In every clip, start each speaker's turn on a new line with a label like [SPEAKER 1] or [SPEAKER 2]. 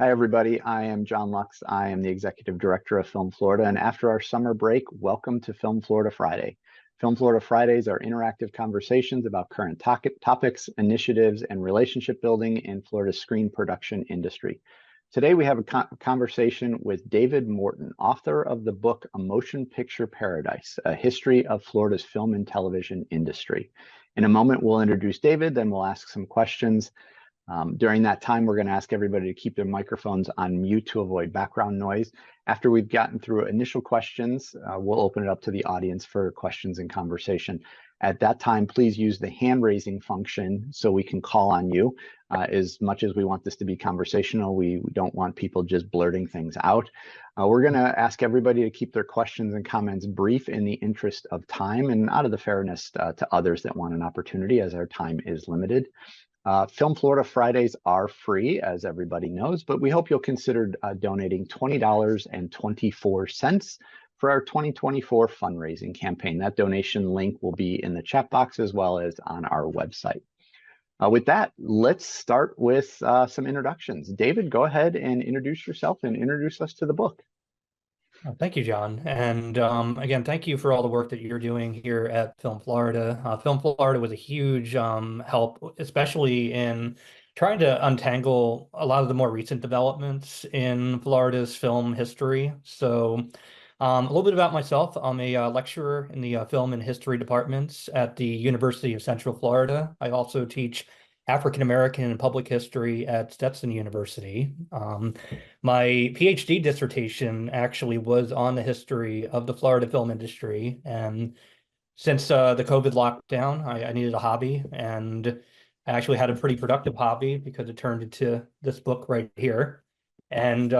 [SPEAKER 1] Hi, everybody. I am John Lux. I am the Executive Director of Film Florida. And after our summer break, welcome to Film Florida Friday. Film Florida Fridays are interactive conversations about current topics, initiatives, and relationship building in Florida's screen production industry. Today, we have a conversation with David Morton, author of the book A Motion Picture Paradise, A History of Florida's Film and Television Industry. In a moment, we'll introduce David, then we'll ask some questions. During that time, we're going to ask everybody to keep their microphones on mute to avoid background noise. After we've gotten through initial questions, we'll open it up to the audience for questions and conversation. At that time, please use the hand raising function so we can call on you. As much as we want this to be conversational, we don't want people just blurting things out. We're going to ask everybody to keep their questions and comments brief in the interest of time and out of the fairness to others that want an opportunity, as our time is limited. Film Florida Fridays are free, as everybody knows, but we hope you'll consider donating $20.24 for our 2024 fundraising campaign. That donation link will be in the chat box as well as on our website. With that, let's start with some introductions. David, go ahead and introduce yourself and introduce us to the book.
[SPEAKER 2] Thank you, John. And again, thank you for all the work that you're doing here at Film Florida. Film Florida was a huge help, especially in trying to untangle a lot of the more recent developments in Florida's film history. So a little bit about myself. I'm a lecturer in the film and history departments at the University of Central Florida. I also teach African American and public history at Stetson University. My PhD dissertation actually was on the history of the Florida film industry. And since the COVID lockdown, I needed a hobby, and I actually had a pretty productive hobby because it turned into this book right here. And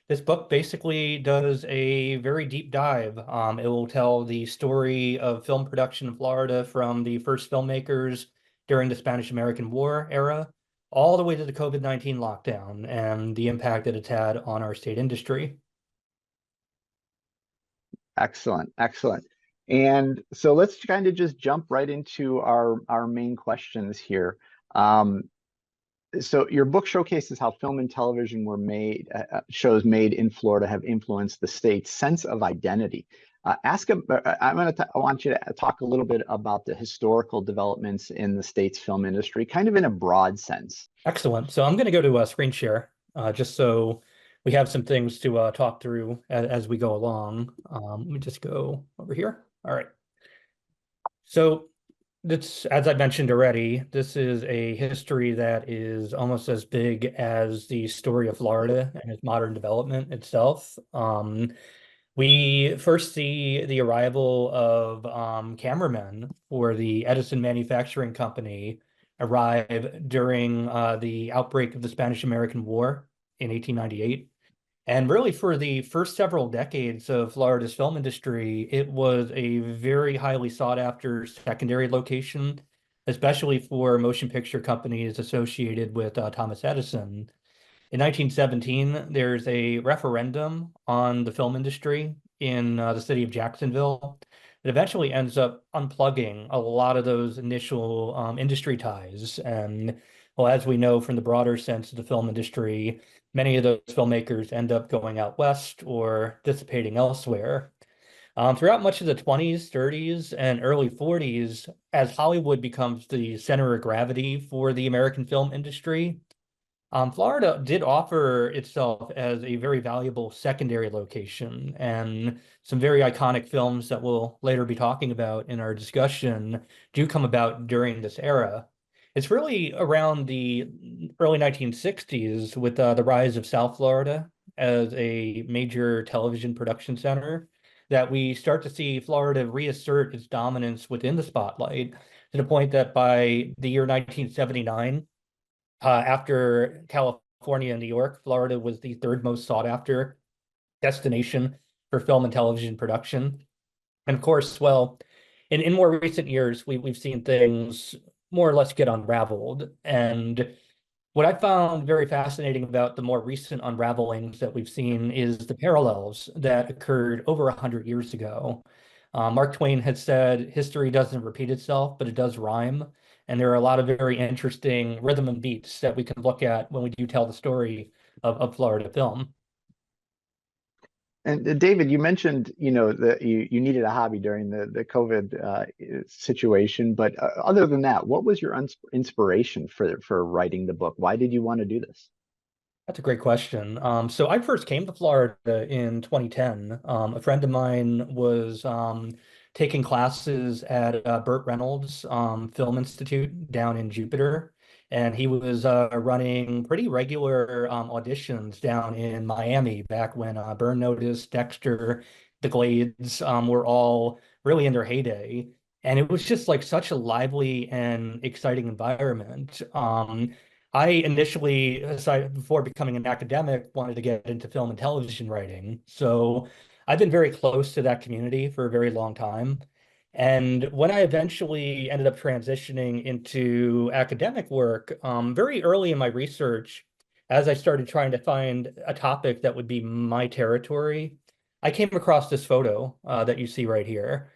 [SPEAKER 2] this book basically does a very deep dive. It will tell the story of film production in Florida from the first filmmakers during the Spanish-American War era, all the way to the COVID-19 lockdown and the impact that it's had on our state industry.
[SPEAKER 1] Excellent, excellent. And so let's kind of just jump right into our main questions here. So your book showcases how film and television were made, shows made in Florida have influenced the state's sense of identity. I want you to talk a little bit about the historical developments in the state's film industry, kind of in a broad sense.
[SPEAKER 2] Excellent. So I'm going to go to screen share just so we have some things to talk through as we go along. Let me just go over here. All right. So that's, as I mentioned already, this is a history that is almost as big as the story of Florida and its modern development itself. We first see the arrival of cameramen for the Edison Manufacturing Company arrive during the outbreak of the Spanish-American War in 1898. And really, for the first several decades of Florida's film industry, it was a very highly sought-after secondary location, especially for motion picture companies associated with Thomas Edison. In 1917, there's a referendum on the film industry in the city of Jacksonville that eventually ends up unplugging a lot of those initial industry ties. And well, as we know from the broader sense of the film industry, many of those filmmakers end up going out west or dissipating elsewhere. Throughout much of the 20s, 30s, and early 40s, as Hollywood becomes the center of gravity for the American film industry, Florida did offer itself as a very valuable secondary location, and some very iconic films that we'll later be talking about in our discussion do come about during this era. It's really around the early 1960s with the rise of South Florida as a major television production center that we start to see Florida reassert its dominance within the spotlight to the point that by the year 1979, after California and New York, Florida was the third most sought after destination for film and television production. And of course, well, in more recent years, we've seen things more or less get unraveled. And what I found very fascinating about the more recent unravelings that we've seen is the parallels that occurred over 100 years ago. Mark Twain had said, history doesn't repeat itself, but it does rhyme. And there are a lot of very interesting rhythm and beats that we can look at when we do tell the story of Florida film.
[SPEAKER 1] And David, you mentioned, that you needed a hobby during the COVID situation, but other than that, what was your inspiration for writing the book? Why did you want to do this?
[SPEAKER 2] That's a great question. So I first came to Florida in 2010. A friend of mine was taking classes at Burt Reynolds Film Institute down in Jupiter, and he was running pretty regular auditions down in Miami back when Burn Notice, Dexter, The Glades were all really in their heyday. And it was just like such a lively and exciting environment. I initially, aside before becoming an academic, wanted to get into film and television writing. So I've been very close to that community for a very long time. And when I eventually ended up transitioning into academic work, very early in my research, as I started trying to find a topic that would be my territory, I came across this photo that you see right here.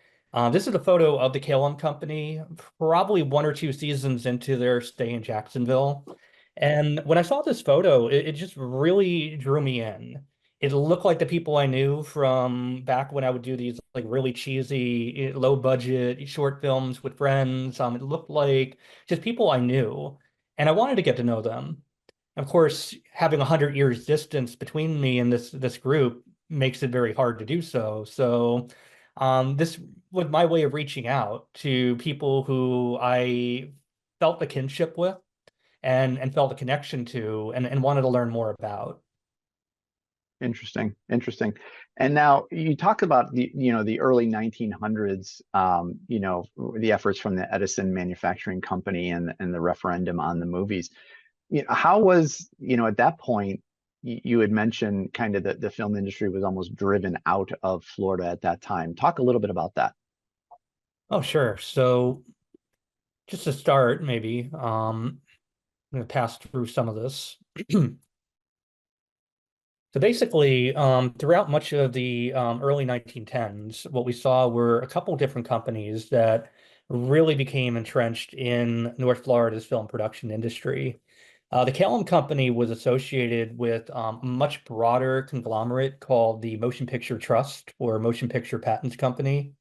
[SPEAKER 2] This is a photo of the Kalem Company, probably 1 or 2 seasons into their stay in Jacksonville. And when I saw this photo, it just really drew me in. It looked like the people I knew from back when I would do these like really cheesy, low budget short films with friends. It looked like just people I knew, and I wanted to get to know them. Of course, having 100 years distance between me and this group makes it very hard to do so. So, this was my way of reaching out to people who I felt the kinship with and felt a connection to and wanted to learn more about.
[SPEAKER 1] Interesting, interesting. And now you talk about the early 1900s, the efforts from the Edison Manufacturing Company and the referendum on the movies. How was, at that point, you had mentioned kind of the film industry was almost driven out of Florida at that time. Talk a little bit about that.
[SPEAKER 2] Oh, sure. So just to start, maybe I'm going to pass through some of this. So basically, throughout much of the early 1910s, what we saw were a couple different companies that really became entrenched in North Florida's film production industry. The Kalem Company was associated with a much broader conglomerate called the Motion Picture Trust or Motion Picture Patents Company.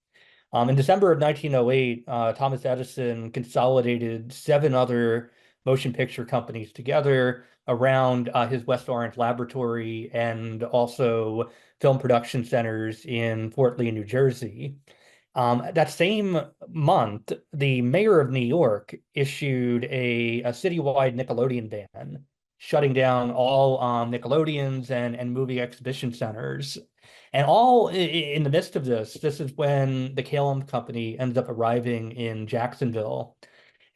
[SPEAKER 2] In December of 1908, Thomas Edison consolidated 7 other motion picture companies together around his West Orange laboratory and also film production centers in Fort Lee, New Jersey. That same month, the mayor of New York issued a citywide Nickelodeon ban, shutting down all Nickelodeons and movie exhibition centers. And all in the midst of this is when the Kalem Company ended up arriving in Jacksonville.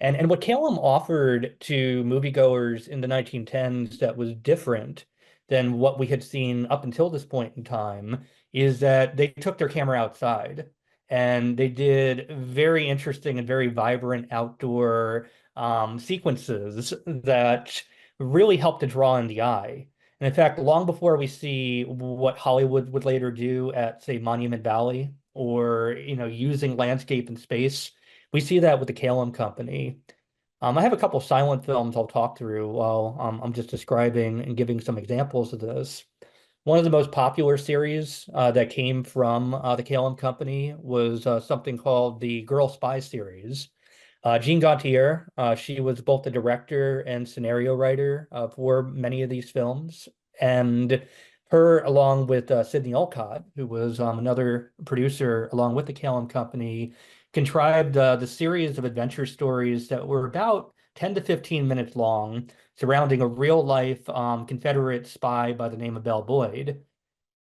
[SPEAKER 2] And what Kalem offered to moviegoers in the 1910s that was different than what we had seen up until this point in time is that they took their camera outside and they did very interesting and very vibrant outdoor sequences that really helped to draw in the eye. And in fact, long before we see what Hollywood would later do at, say, Monument Valley or, using landscape and space, we see that with the Kalem Company. I have a couple silent films I'll talk through while I'm just describing and giving some examples of this. One of the most popular series that came from the Kalem Company was something called the Girl Spy series. Jean Gaultier, she was both the director and scenario writer for many of these films. And her, along with Sidney Olcott, who was another producer along with the Kalem Company, contrived the series of adventure stories that were about 10 to 15 minutes long, surrounding a real-life Confederate spy by the name of Belle Boyd.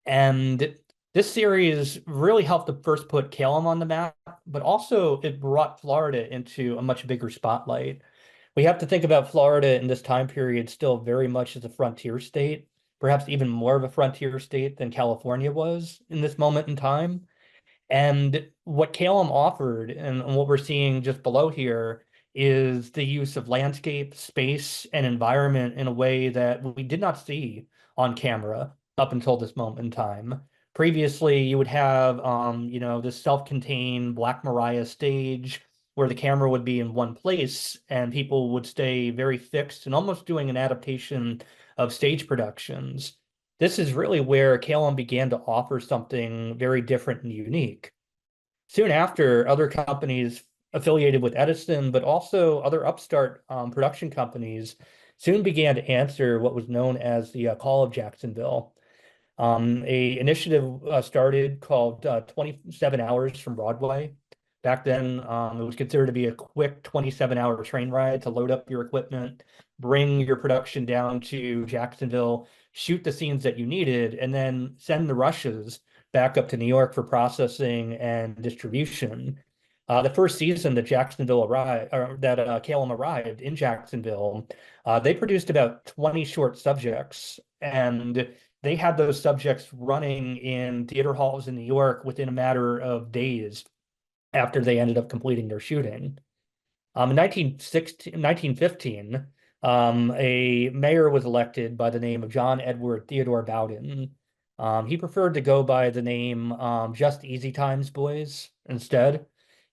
[SPEAKER 2] And this series really helped to first put Kalem on the map, but also it brought Florida into a much bigger spotlight. We have to think about Florida in this time period still very much as a frontier state, perhaps even more of a frontier state than California was in this moment in time. And what Calum offered, and what we're seeing just below here, is the use of landscape, space, and environment in a way that we did not see on camera up until this moment in time. Previously, you would have, this self-contained Black Maria stage where the camera would be in one place and people would stay very fixed and almost doing an adaptation of stage productions. This is really where Kalem began to offer something very different and unique. Soon after, other companies affiliated with Edison, but also other upstart production companies, soon began to answer what was known as the Call of Jacksonville. A initiative started called 27 Hours from Broadway. Back then, it was considered to be a quick 27-hour train ride to load up your equipment, bring your production down to Jacksonville, shoot the scenes that you needed, and then send the rushes back up to New York for processing and distribution. The first season that Jacksonville arrived, or that Kalem arrived in Jacksonville, they produced about 20 short subjects, and they had those subjects running in theater halls in New York within a matter of days after they ended up completing their shooting. In 1915, a mayor was elected by the name of John Edward Theodore Bowden. He preferred to go by the name Just Easy Times Boys instead.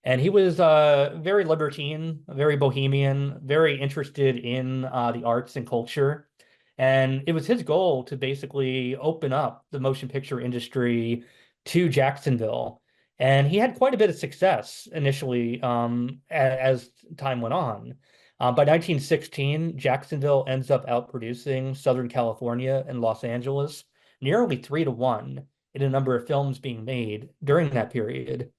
[SPEAKER 2] And he was very libertine, very bohemian, very interested in the arts and culture. And it was his goal to basically open up the motion picture industry to Jacksonville. And he had quite a bit of success initially as time went on. By 1916, Jacksonville ends up outproducing Southern California and Los Angeles nearly 3-1 in a number of films being made during that period.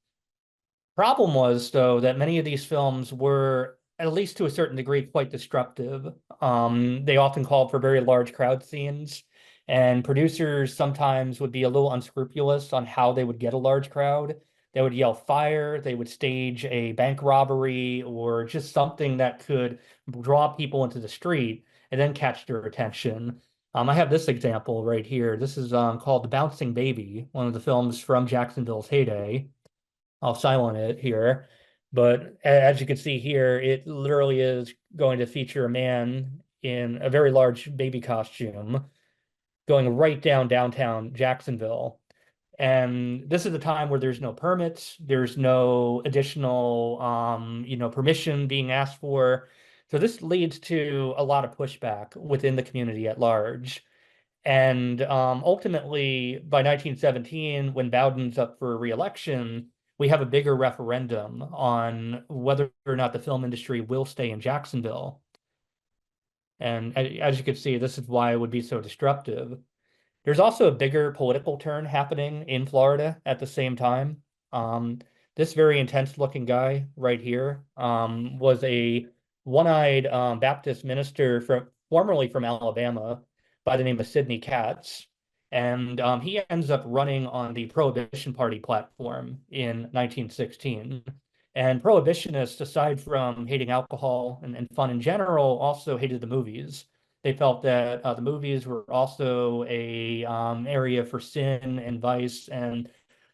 [SPEAKER 2] Problem was, though, that many of these films were, at least to a certain degree, quite disruptive. They often called for very large crowd scenes, and producers sometimes would be a little unscrupulous on how they would get a large crowd. They would yell fire, they would stage a bank robbery, or just something that could draw people into the street and then catch their attention. I have this example right here. This is called The Bouncing Baby, one of the films from Jacksonville's heyday. I'll silent it here. But as you can see here, it literally is going to feature a man in a very large baby costume going right down downtown Jacksonville. And this is a time where there's no permits, there's no additional, permission being asked for. So this leads to a lot of pushback within the community at large. And ultimately, by 1917, when Bowden's up for re-election, we have a bigger referendum on whether or not the film industry will stay in Jacksonville. And as you can see, this is why it would be so disruptive. There's also a bigger political turn happening in Florida at the same time. This very intense looking guy right here was a one-eyed Baptist minister formerly from Alabama by the name of Sidney Katz. And he ends up running on the Prohibition Party platform in 1916. And prohibitionists, aside from hating alcohol and fun in general, also hated the movies. They felt that the movies were also a area for sin and vice and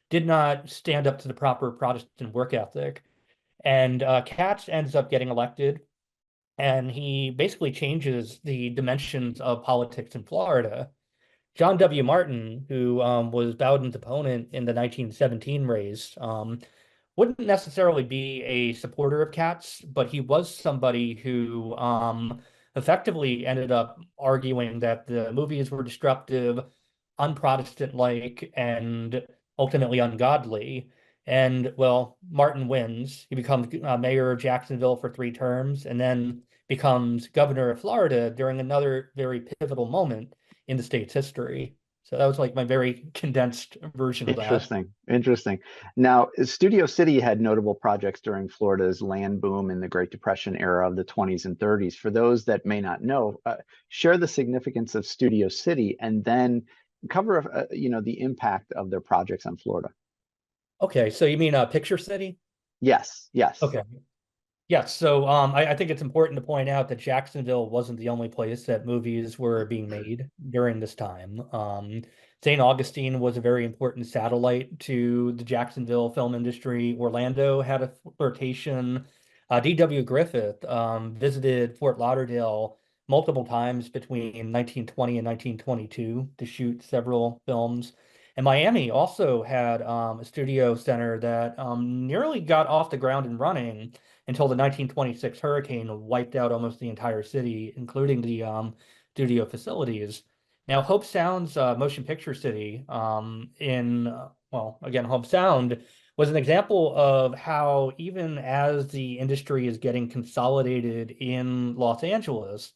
[SPEAKER 2] did not stand up to the proper Protestant work ethic. And Katz ends up getting elected, and he basically changes the dimensions of politics in Florida. John W. Martin, who was Bowden's opponent in the 1917 race, wouldn't necessarily be a supporter of Katz, but he was somebody who effectively ended up arguing that the movies were disruptive, unprotestant-like, and ultimately ungodly. And well, Martin wins. He becomes mayor of Jacksonville for 3 terms, and then becomes governor of Florida during another very pivotal moment in the state's history. So that was like my very condensed version of that.
[SPEAKER 1] Interesting. Now, Studio City had notable projects during Florida's land boom in the Great Depression era of the 20s and 30s. For those that may not know, share the significance of Studio City and then cover, the impact of their projects on Florida.
[SPEAKER 2] Okay, so you mean Picture City?
[SPEAKER 1] Yes, yes.
[SPEAKER 2] Okay. Yes, so I think it's important to point out that Jacksonville wasn't the only place that movies were being made during this time. St. Augustine was a very important satellite to the Jacksonville film industry. Orlando had a flirtation. D.W. Griffith visited Fort Lauderdale multiple times between 1920 and 1922 to shoot several films. And Miami also had a studio center that nearly got off the ground and running until the 1926 hurricane wiped out almost the entire city, including the studio facilities. Now, Hope Sound's motion picture city well, again, Hope Sound was an example of how even as the industry is getting consolidated in Los Angeles,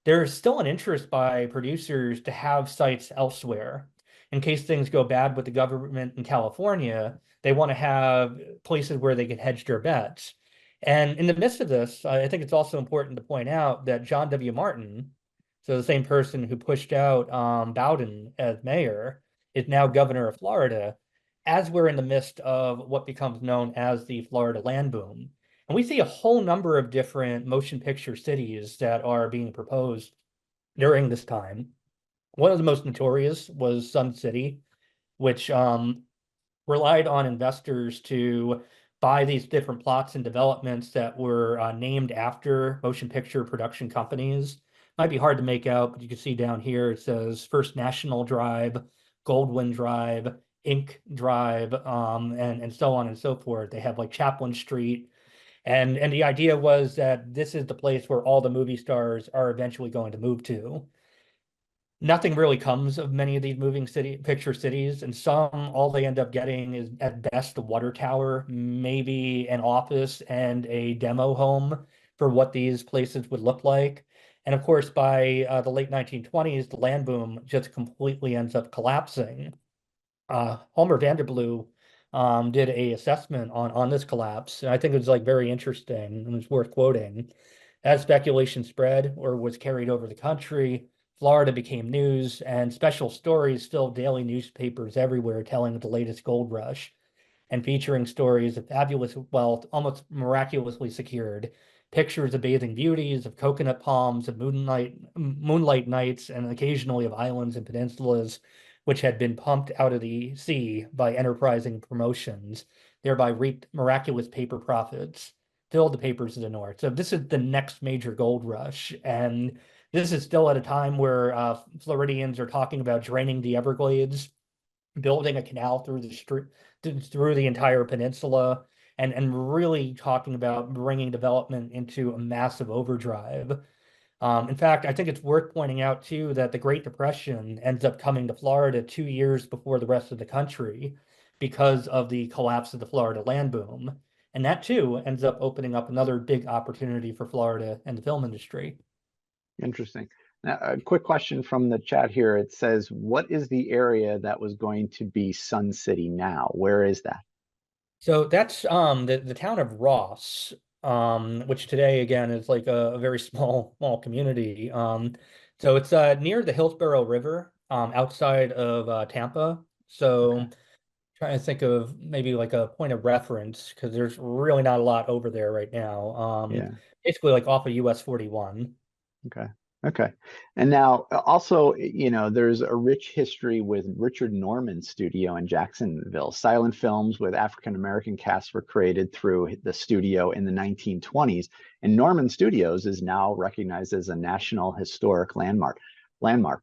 [SPEAKER 2] there's still an interest by producers to have sites elsewhere. In case things go bad with the government in California, they want to have places where they can hedge their bets. And in the midst of this, I think it's also important to point out that John W. Martin, so the same person who pushed out Bowden as mayor, is now governor of Florida, as we're in the midst of what becomes known as the Florida land boom. And we see a whole number of different motion picture cities that are being proposed during this time. One of the most notorious was Sun City, which relied on investors to buy these different plots and developments that were named after motion picture production companies. Might be hard to make out, but you can see down here it says First National Drive, Goldwyn Drive, Inc. Drive, and so on and so forth. They have like Chaplin Street. And the idea was that this is the place where all the movie stars are eventually going to move to. Nothing really comes of many of these moving picture cities, and some all they end up getting is at best a water tower, maybe an office and a demo home for what these places would look like. And of course, by the late 1920s, the land boom just completely ends up collapsing. Homer Vanderblue did a assessment on this collapse, and I think it was like very interesting and it's worth quoting. As speculation spread or was carried over the country, Florida became news, and special stories filled daily newspapers everywhere telling the latest gold rush and featuring stories of fabulous wealth almost miraculously secured, pictures of bathing beauties, of coconut palms, of moonlight nights, and occasionally of islands and peninsulas which had been pumped out of the sea by enterprising promotions, thereby reaped miraculous paper profits, filled the papers of the North. So this is the next major gold rush, and this is still at a time where Floridians are talking about draining the Everglades, building a canal through the entire peninsula, and really talking about bringing development into a massive overdrive. In fact, I think it's worth pointing out too that the Great Depression ends up coming to Florida 2 years before the rest of the country because of the collapse of the Florida land boom. And that too ends up opening up another big opportunity for Florida and the film industry.
[SPEAKER 1] Interesting. Now, a quick question from the chat here. It says, what is the area that was going to be Sun City now? Where is that?
[SPEAKER 2] So that's the town of Ross, which today again is like a very small community. So it's near the Hillsborough River, outside of Tampa.
[SPEAKER 1] Okay.
[SPEAKER 2] So trying to think of maybe like a point of reference because there's really not a lot over there right now.
[SPEAKER 1] Yeah.
[SPEAKER 2] Basically like off of US 41.
[SPEAKER 1] Okay. Okay. And now also, there's a rich history with Richard Norman's studio in Jacksonville. Silent films with African American casts were created through the studio in the 1920s, and Norman Studios is now recognized as a National Historic Landmark.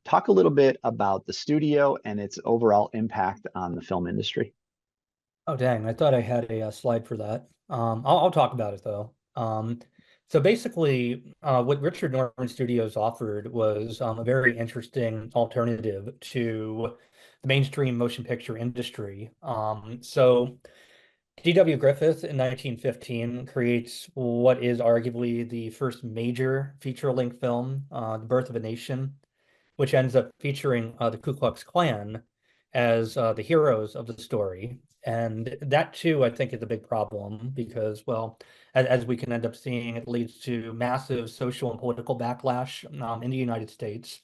[SPEAKER 1] Talk a little bit about the studio and its overall impact on the film industry.
[SPEAKER 2] Oh, dang. I thought I had a, slide for that. I'll talk about it though. So basically, what Richard Norman Studios offered was a very interesting alternative to the mainstream motion picture industry. So D.W. Griffith in 1915 creates what is arguably the first major feature-length film, The Birth of a Nation, which ends up featuring the Ku Klux Klan as the heroes of the story. And that too, I think, is a big problem because, well, as we can end up seeing, it leads to massive social and political backlash in the United States.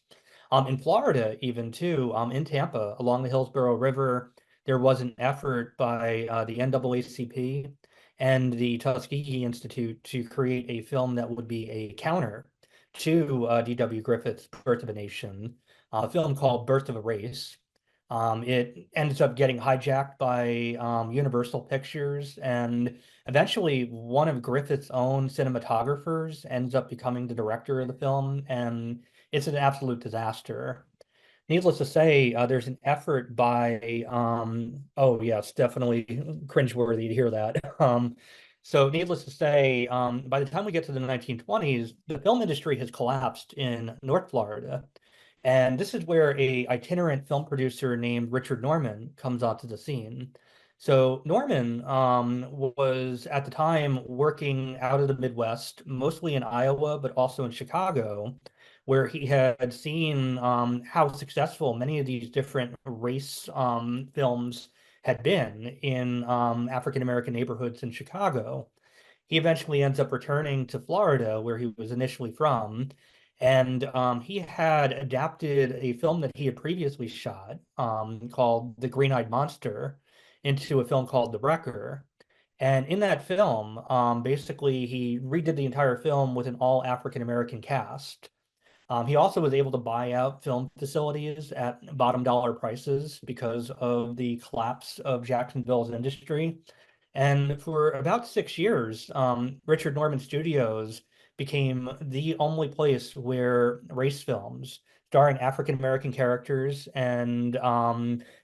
[SPEAKER 2] In Florida, even too, in Tampa, along the Hillsborough River, there was an effort by the NAACP and the Tuskegee Institute to create a film that would be a counter to D.W. Griffith's Birth of a Nation, a film called Birth of a Race. It ends up getting hijacked by Universal Pictures, and eventually one of Griffith's own cinematographers ends up becoming the director of the film, and it's an absolute disaster. Needless to say, there's an effort by, oh yes, definitely cringeworthy to hear that. So needless to say, by the time we get to the 1920s, the film industry has collapsed in North Florida. And this is where a itinerant film producer named Richard Norman comes onto the scene. So Norman was at the time working out of the Midwest, mostly in Iowa, but also in Chicago, where he had seen how successful many of these different race films had been in African American neighborhoods in Chicago. He eventually ends up returning to Florida, where he was initially from, and he had adapted a film that he had previously shot called The Green-Eyed Monster into a film called The Wrecker. And in that film, basically, he redid the entire film with an all African American cast. He also was able to buy out film facilities at bottom dollar prices because of the collapse of Jacksonville's industry. And for about 6 years, Richard Norman Studios became the only place where race films starring African American characters and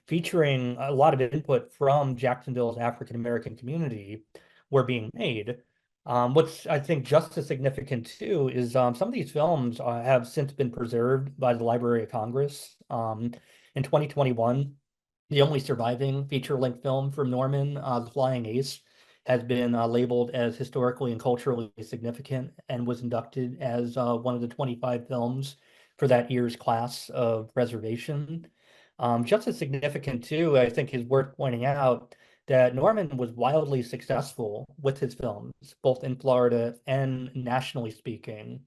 [SPEAKER 2] featuring a lot of input from Jacksonville's African American community were being made. What's I think just as significant too is some of these films have since been preserved by the Library of Congress. In 2021, the only surviving feature-length film from Norman, The Flying Ace, has been labeled as historically and culturally significant and was inducted as one of the 25 films for that year's class of preservation. Just as significant too, I think is worth pointing out that Norman was wildly successful with his films, both in Florida and nationally speaking.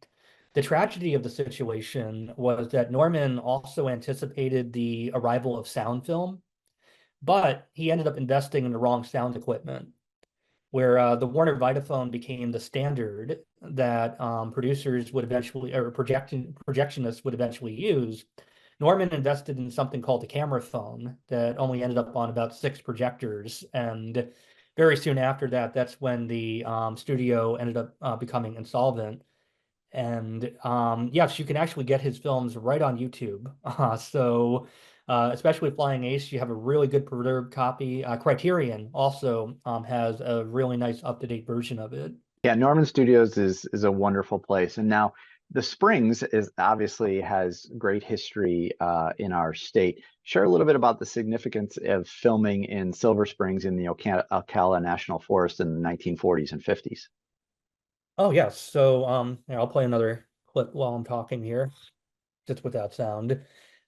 [SPEAKER 2] The tragedy of the situation was that Norman also anticipated the arrival of sound film, but he ended up investing in the wrong sound equipment, where the Warner Vitaphone became the standard that producers would eventually, or projectionists would eventually use. Norman invested in something called the camera phone that only ended up on about 6 projectors. And very soon after that, that's when the studio ended up becoming insolvent. And yes, you can actually get his films right on YouTube. Especially Flying Ace, you have a really good preserved copy. Criterion also has a really nice up-to-date version of it.
[SPEAKER 1] Yeah, Norman Studios is a wonderful place. And now the Springs is obviously has great history in our state. Share a little bit about the significance of filming in Silver Springs in the Ocala National Forest in the 1940s and 50s.
[SPEAKER 2] Oh yes, so yeah, I'll play another clip while I'm talking here, just without sound.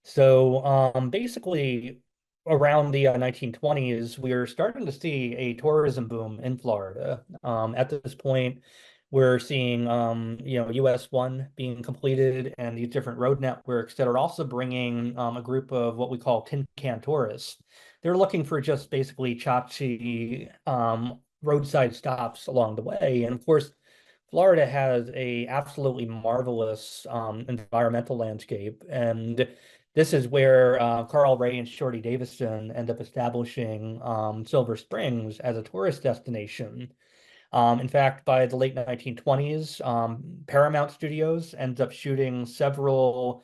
[SPEAKER 2] So basically, around the 1920s, we are starting to see a tourism boom in Florida. At this point, we're seeing US 1 being completed and these different road networks that are also bringing a group of what we call tin can tourists. They're looking for just basically tchotchke roadside stops along the way, and of course Florida has a absolutely marvelous environmental landscape, and this is where Carl Ray and Shorty Davison end up establishing Silver Springs as a tourist destination. In fact, by the late 1920s, Paramount Studios ends up shooting several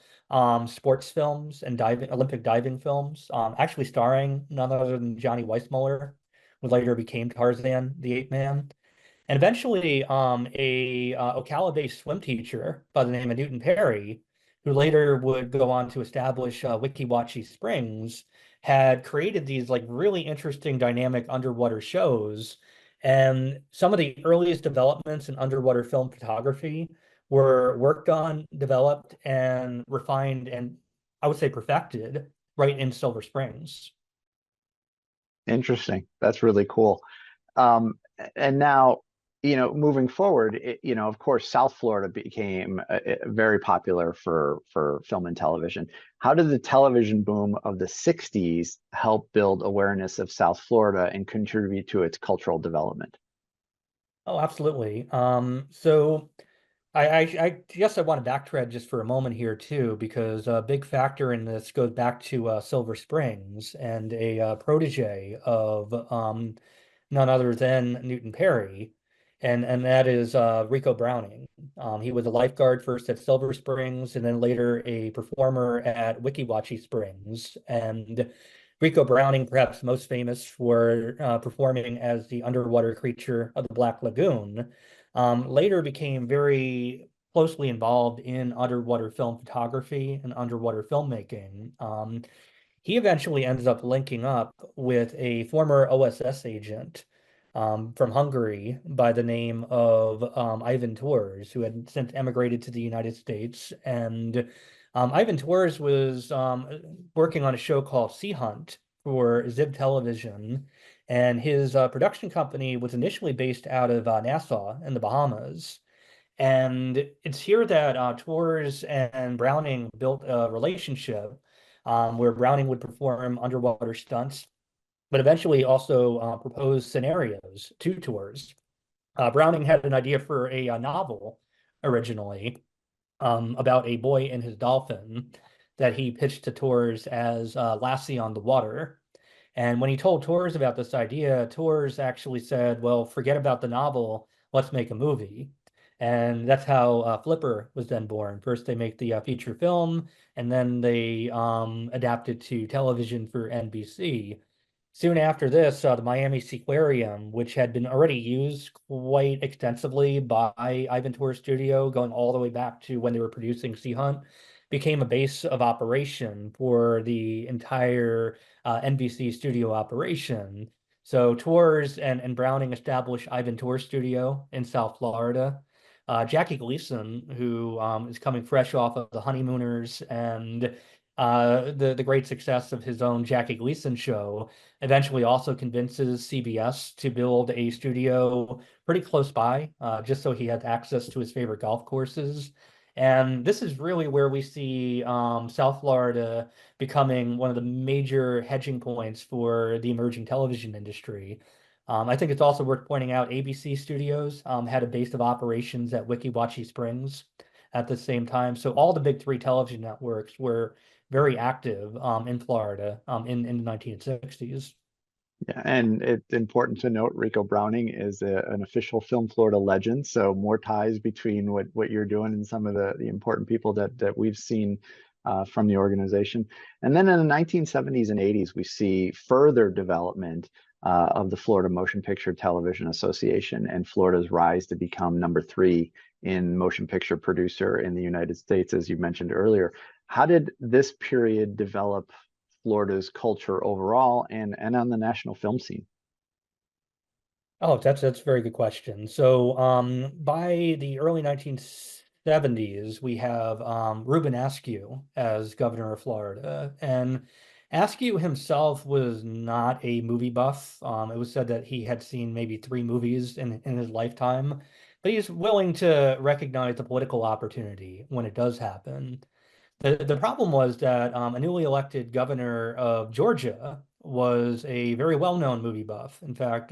[SPEAKER 2] sports films and Olympic diving films, actually starring none other than Johnny Weissmuller, who later became Tarzan the Ape Man. And eventually, a Ocala-based swim teacher by the name of Newton Perry, who later would go on to establish Weeki Wachee Springs, had created these like really interesting dynamic underwater shows. And some of the earliest developments in underwater film photography were worked on, developed, and refined, and I would say perfected right in Silver Springs.
[SPEAKER 1] Interesting. That's really cool. And now, moving forward, of course, South Florida became very popular for film and television. How did the television boom of the 60s help build awareness of South Florida and contribute to its cultural development?
[SPEAKER 2] Oh, absolutely. So I guess I want to backtrack just for a moment here too, because a big factor in this goes back to Silver Springs and a protege of none other than Newton Perry, and that is Rico Browning. He was a lifeguard first at Silver Springs, and then later a performer at Weeki Wachee Springs, and Rico Browning, perhaps most famous for performing as the underwater creature of the Black Lagoon, later became very closely involved in underwater film photography and underwater filmmaking. He eventually ends up linking up with a former OSS agent from Hungary by the name of Ivan Tors, who had since emigrated to the United States. And Ivan Tors was working on a show called Sea Hunt for Zib Television. And his production company was initially based out of Nassau in the Bahamas. And it's here that Tors and Browning built a relationship where Browning would perform underwater stunts, but eventually also propose scenarios to Tors. Browning had an idea for a novel originally about a boy and his dolphin that he pitched to Tors as Lassie on the Water. And when he told Tors about this idea, Tors actually said, well, forget about the novel, let's make a movie. And that's how Flipper was then born. First, they make the feature film, and then they adapt it to television for NBC. Soon after this, the Miami Seaquarium, which had been already used quite extensively by Ivan Tors' studio, going all the way back to when they were producing Sea Hunt, became a base of operation for the entire NBC studio operation. So Tors and Browning established Ivan Tors Studio in South Florida. Jackie Gleason, who is coming fresh off of The Honeymooners and the great success of his own Jackie Gleason show, eventually also convinces CBS to build a studio pretty close by, just so he had access to his favorite golf courses. And this is really where we see South Florida becoming one of the major hedging points for the emerging television industry. I think it's also worth pointing out ABC Studios had a base of operations at Weeki Wachee Springs at the same time. So all the big three television networks were very active in Florida in the 1960s.
[SPEAKER 1] Yeah, and it's important to note Rico Browning is an official Film Florida legend, so more ties between what you're doing and some of the important people that we've seen from the organization. And then in the 1970s and 80s, we see further development of the Florida Motion Picture Television Association and Florida's rise to become #3 in motion picture producer in the United States, as you mentioned earlier. How did this period develop Florida's culture overall and on the national film scene?
[SPEAKER 2] Oh, that's a very good question. So, by the early 1970s, we have Reuben Askew as governor of Florida, and Askew himself was not a movie buff. It was said that he had seen maybe 3 movies in his lifetime, but he's willing to recognize the political opportunity when it does happen. The problem was that a newly elected governor of Georgia was a very well-known movie buff. In fact,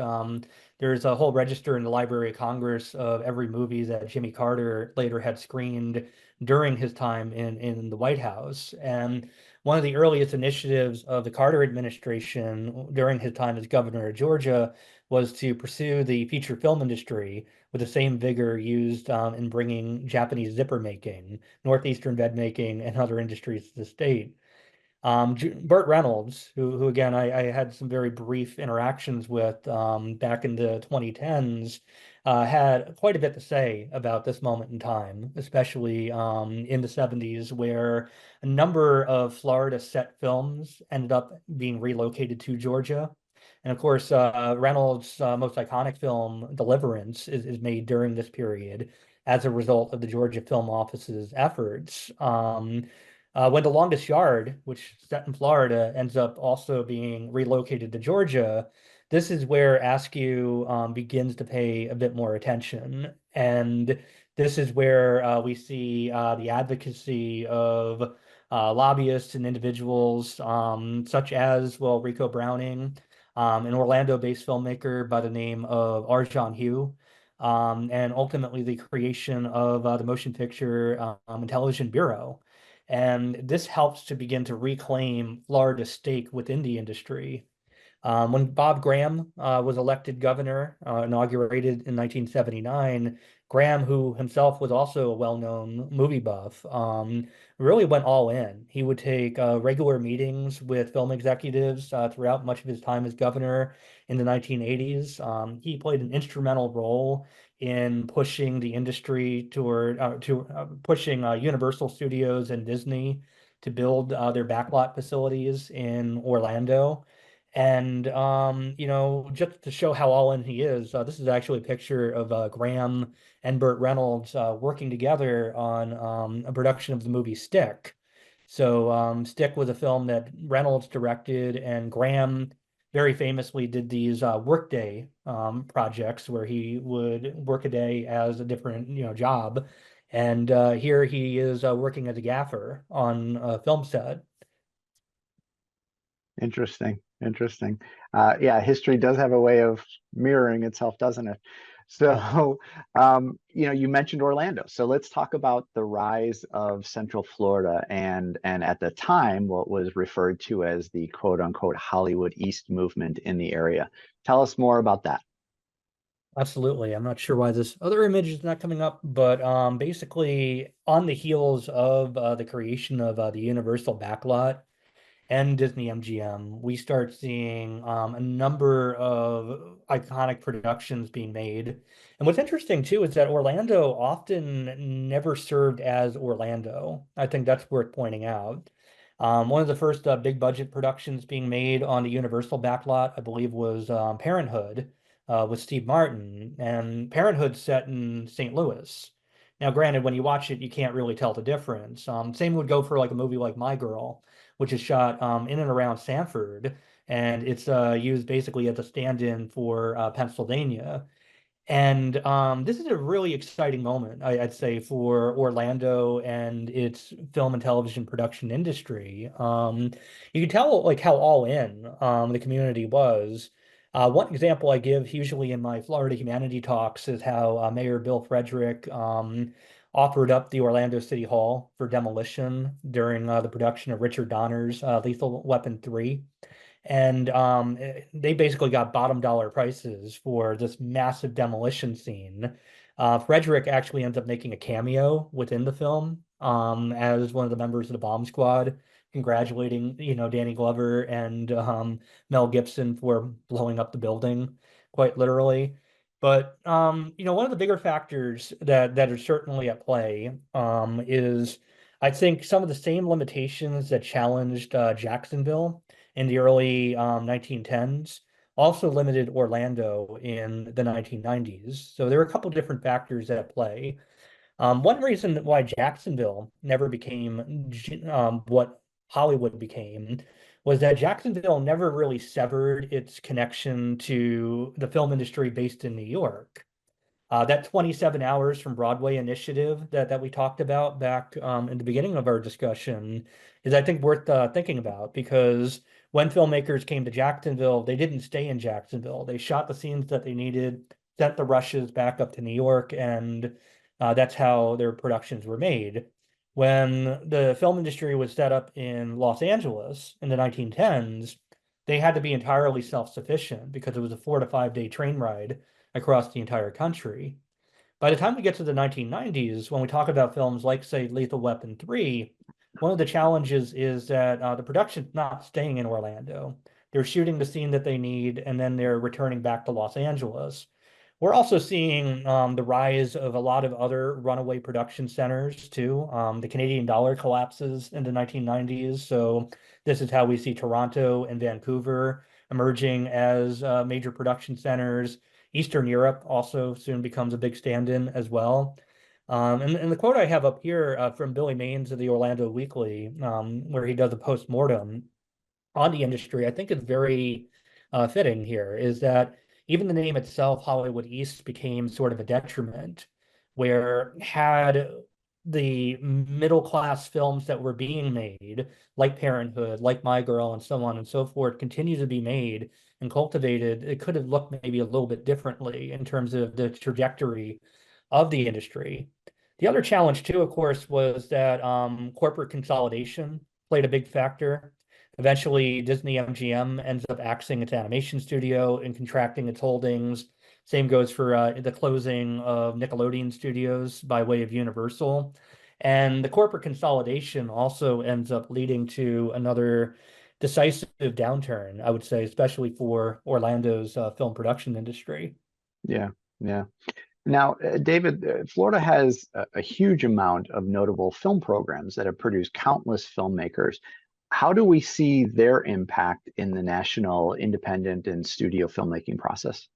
[SPEAKER 2] there's a whole register in the Library of Congress of every movie that Jimmy Carter later had screened during his time in the White House. And one of the earliest initiatives of the Carter administration during his time as governor of Georgia was to pursue the feature film industry with the same vigor used in bringing Japanese zipper making, northeastern bed making, and other industries to the state. Burt Reynolds, who again I had some very brief interactions with back in the 2010s, had quite a bit to say about this moment in time, especially in the 70s, where a number of Florida set films ended up being relocated to Georgia. And of course, Reynolds' most iconic film, Deliverance, is made during this period as a result of the Georgia Film Office's efforts. When The Longest Yard, which is set in Florida, ends up also being relocated to Georgia, this is where Askew begins to pay a bit more attention. And this is where we see the advocacy of lobbyists and individuals such as, well, Rico Browning, an Orlando-based filmmaker by the name of Arjan Hugh, and ultimately the creation of the Motion Picture and Television Bureau. And this helps to begin to reclaim Florida's stake within the industry. When Bob Graham was elected governor, inaugurated in 1979, Graham, who himself was also a well-known movie buff, really went all in. He would take regular meetings with film executives throughout much of his time as governor in the 1980s. He played an instrumental role in pushing the industry to pushing Universal Studios and Disney to build their backlot facilities in Orlando. And just to show how all in he is, this is actually a picture of Graham and Burt Reynolds working together on a production of the movie Stick. So Stick was a film that Reynolds directed, and Graham very famously did these workday projects where he would work a day as a different job. And here he is working as a gaffer on a film set.
[SPEAKER 1] Interesting, interesting. Yeah, history does have a way of mirroring itself, doesn't it? So, you mentioned Orlando. So let's talk about the rise of Central Florida and at the time, what was referred to as the quote unquote Hollywood East movement in the area. Tell us more about that.
[SPEAKER 2] Absolutely. I'm not sure why this other image is not coming up, but basically on the heels of the creation of the Universal backlot and Disney MGM, we start seeing a number of iconic productions being made. And what's interesting too is that Orlando often never served as Orlando. I think that's worth pointing out. One of the first big budget productions being made on the Universal backlot, I believe, was Parenthood with Steve Martin. And Parenthood's set in St. Louis. Now, granted, when you watch it, you can't really tell the difference. Same would go for like a movie like My Girl, which is shot in and around Sanford, and it's used basically as a stand-in for Pennsylvania. And this is a really exciting moment, I'd say, for Orlando and its film and television production industry. You can tell like how all in the community was. One example I give usually in my Florida Humanity talks is how Mayor Bill Frederick offered up the Orlando City Hall for demolition during the production of Richard Donner's Lethal Weapon 3. And they basically got bottom dollar prices for this massive demolition scene. Frederick actually ends up making a cameo within the film as one of the members of the bomb squad, congratulating, Danny Glover and Mel Gibson for blowing up the building, quite literally. But one of the bigger factors that are certainly at play is I think some of the same limitations that challenged Jacksonville in the early 1910s, also limited Orlando in the 1990s. So there are a couple different factors at play. One reason why Jacksonville never became what Hollywood became was that Jacksonville never really severed its connection to the film industry based in New York. That 27 hours from Broadway initiative that we talked about back in the beginning of our discussion is, I think, worth thinking about because when filmmakers came to Jacksonville, they didn't stay in Jacksonville. They shot the scenes that they needed, sent the rushes back up to New York, and that's how their productions were made. When the film industry was set up in Los Angeles in the 1910s, they had to be entirely self-sufficient because it was a 4 to 5 day train ride across the entire country. By the time we get to the 1990s, when we talk about films like, say, Lethal Weapon 3, one of the challenges is that the production's not staying in Orlando. They're shooting the scene that they need, and then they're returning back to Los Angeles. We're also seeing the rise of a lot of other runaway production centers too. The Canadian dollar collapses in the 1990s, so this is how we see Toronto and Vancouver emerging as major production centers. Eastern Europe also soon becomes a big stand-in as well. And the quote I have up here from Billy Maines of the Orlando Weekly, where he does a post-mortem on the industry, I think is very fitting here, is that even the name itself, Hollywood East, became sort of a detriment, where had the middle class films that were being made, like Parenthood, like My Girl, and so on and so forth, continue to be made and cultivated, it could have looked maybe a little bit differently in terms of the trajectory of the industry. The other challenge, too, of course, was that corporate consolidation played a big factor. Eventually, Disney MGM ends up axing its animation studio and contracting its holdings. Same goes for the closing of Nickelodeon Studios by way of Universal. And the corporate consolidation also ends up leading to another decisive downturn, I would say, especially for Orlando's film production industry.
[SPEAKER 1] Yeah, yeah. Now, David, Florida has a huge amount of notable film programs that have produced countless filmmakers. How do we see their impact in the national independent and studio filmmaking process?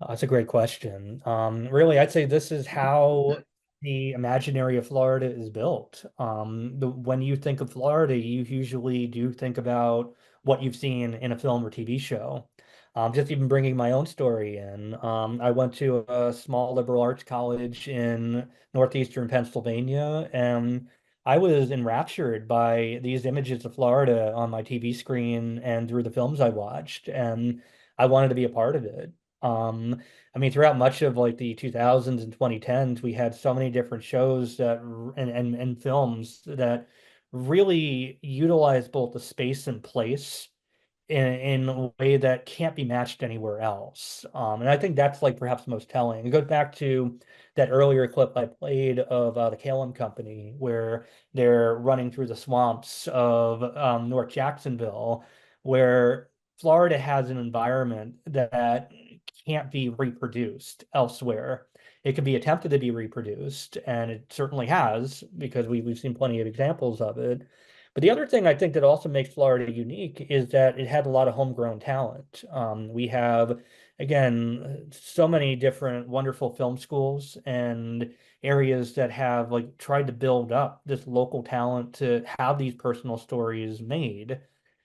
[SPEAKER 2] That's a great question. Really, I'd say this is how the imaginary of Florida is built. When you think of Florida, you usually do think about what you've seen in a film or TV show. Just even bringing my own story in, I went to a small liberal arts college in northeastern Pennsylvania, and I was enraptured by these images of Florida on my TV screen and through the films I watched, and I wanted to be a part of it. Um, I mean, throughout much of like the 2000s and 2010s, we had so many different shows that and films that really utilize both the space and place in a way that can't be matched anywhere else. And I think that's like perhaps most telling. It goes back to that earlier clip I played of the Kalem Company, where they're running through the swamps of North Jacksonville, where Florida has an environment that can't be reproduced elsewhere. It can be attempted to be reproduced, and it certainly has, because we've seen plenty of examples of it. But the other thing I think that also makes Florida unique is that it had a lot of homegrown talent. We have, again, so many different wonderful film schools and areas that have like tried to build up this local talent to have these personal stories made.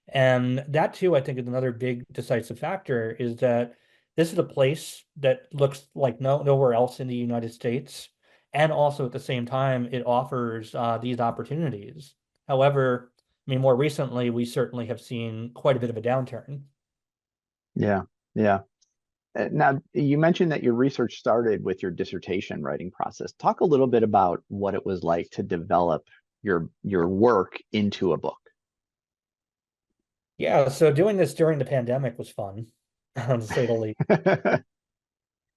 [SPEAKER 2] And that too, I think, is another big decisive factor is that this is a place that looks like nowhere else in the United States. And also at the same time, it offers these opportunities. However, I mean, more recently, we certainly have seen quite a bit of a downturn.
[SPEAKER 1] Yeah, yeah. Now, you mentioned that your research started with your dissertation writing process. Talk a little bit about what it was like to develop your work into a book.
[SPEAKER 2] Yeah, so doing this during the pandemic was fun, to say the least.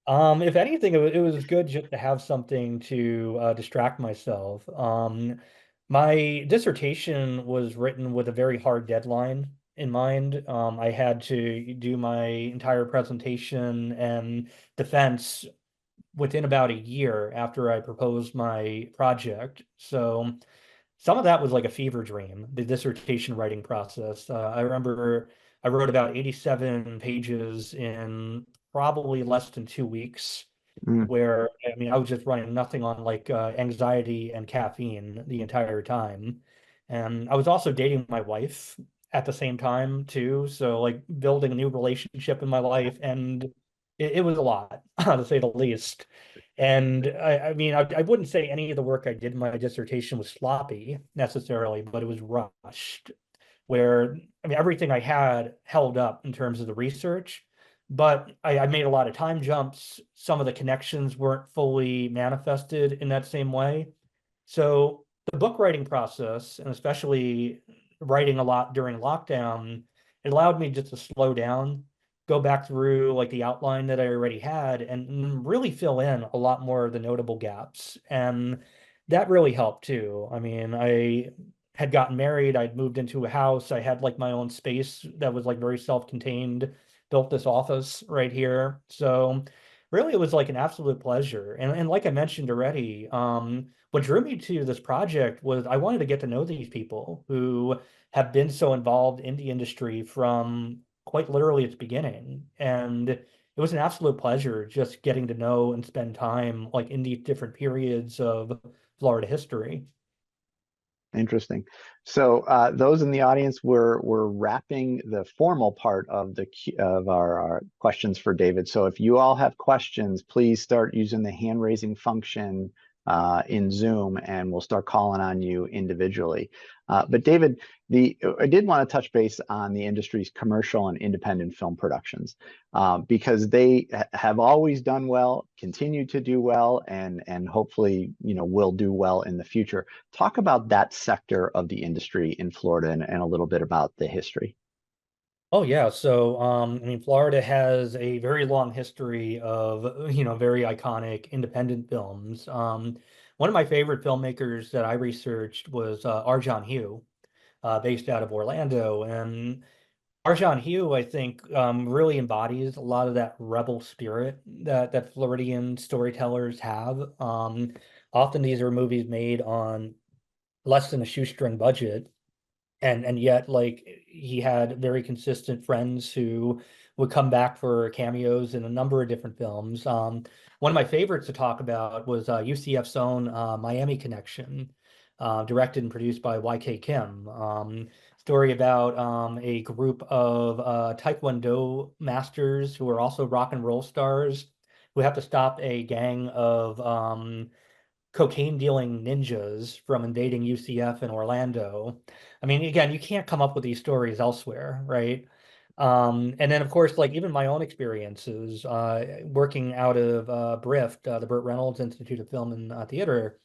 [SPEAKER 2] If anything, it was good just to have something to distract myself. My dissertation was written with a very hard deadline in mind. I had to do my entire presentation and defense within about a year after I proposed my project. So some of that was like a fever dream, the dissertation writing process. I remember I wrote about 87 pages in probably less than 2 weeks,
[SPEAKER 1] Mm,
[SPEAKER 2] where I mean, I was just running nothing on like anxiety and caffeine the entire time. And I was also dating my wife at the same time too. So like building a new relationship in my life, and it was a lot, to say the least. And I mean, I wouldn't say any of the work I did in my dissertation was sloppy necessarily, but it was rushed. Where I mean, everything I had held up in terms of the research, but I made a lot of time jumps. Some of the connections weren't fully manifested in that same way. So the book writing process, and especially writing a lot during lockdown, it allowed me just to slow down, go back through like the outline that I already had, and really fill in a lot more of the notable gaps. And that really helped too. I mean, I had gotten married, I'd moved into a house, I had like my own space that was like very self-contained, built this office right here. So really it was like an absolute pleasure. And like I mentioned already, what drew me to this project was I wanted to get to know these people who have been so involved in the industry from quite literally its beginning. And it was an absolute pleasure just getting to know and spend time like in these different periods of Florida history.
[SPEAKER 1] interesting. So those in the audience, we're wrapping the formal part of our questions for David. So if you all have questions, please start using the hand raising function in Zoom, and we'll start calling on you individually. But David, I did want to touch base on the industry's commercial and independent film productions, because they have always done well, continue to do well, and hopefully, will do well in the future. Talk about that sector of the industry in Florida, and a little bit about the history.
[SPEAKER 2] Oh yeah, so I mean, Florida has a very long history of very iconic independent films. One of my favorite filmmakers that I researched was Arjan Hugh, based out of Orlando, and Arjan Hugh, I think, really embodies a lot of that rebel spirit that Floridian storytellers have. Often these are movies made on less than a shoestring budget, and yet like he had very consistent friends who would come back for cameos in a number of different films. One of my favorites to talk about was UCF's own Miami Connection, directed and produced by YK Kim. Story about a group of Taekwondo masters who are also rock and roll stars who have to stop a gang of cocaine dealing ninjas from invading UCF in Orlando. I mean, again, you can't come up with these stories elsewhere, right? And then, of course, like even my own experiences working out of BRIFT, the Burt Reynolds Institute of Film and Theater,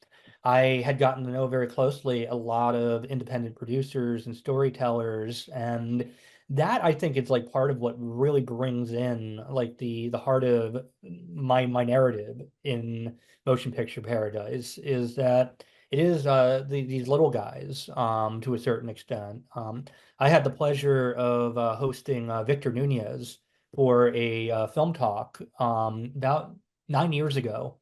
[SPEAKER 2] I had gotten to know very closely a lot of independent producers and storytellers, and that I think is like part of what really brings in like the heart of my narrative in motion picture paradise is that it is these little guys to a certain extent. I had the pleasure of hosting Victor Nunez for a film talk about 9 years ago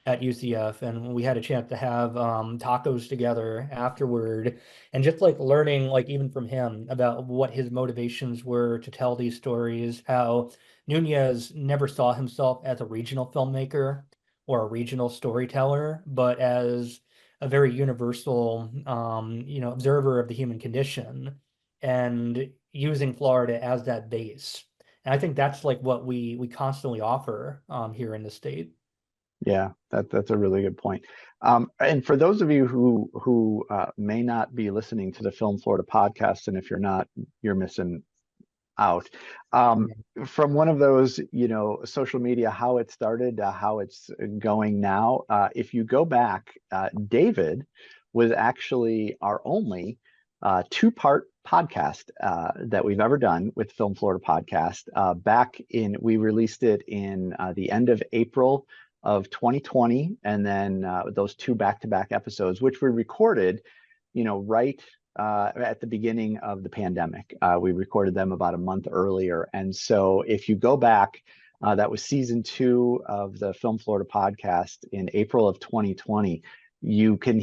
[SPEAKER 2] at UCF, and we had a chance to have tacos together afterward, and just like learning, like even from him, about what his motivations were to tell these stories. How Nunez never saw himself as a regional filmmaker or a regional storyteller, but as a very universal, observer of the human condition, and using Florida as that base. And I think that's like what we constantly offer here in the state.
[SPEAKER 1] Yeah, that's a really good point. And for those of you who may not be listening to the Film Florida podcast, and if you're not, you're missing out. From one of those, social media, how it started, how it's going now. If you go back, David was actually our only two-part podcast that we've ever done with Film Florida podcast. We released it in the end of April of 2020, and then those two back-to-back episodes, which we recorded, right at the beginning of the pandemic. We recorded them about a month earlier. And so if you go back, that was season 2 of the Film Florida podcast in April of 2020. You can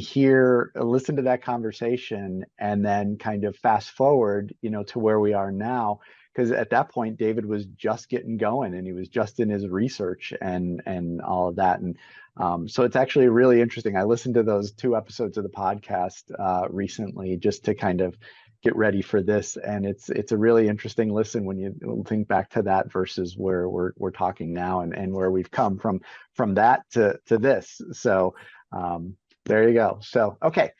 [SPEAKER 1] listen to that conversation and then kind of fast forward, to where we are now. Because at that point, David was just getting going, and he was just in his research and all of that. And so it's actually really interesting. I listened to those 2 episodes of the podcast recently just to kind of get ready for this, and it's a really interesting listen when you think back to that versus where we're talking now, and where we've come from that to this. So there you go. So okay.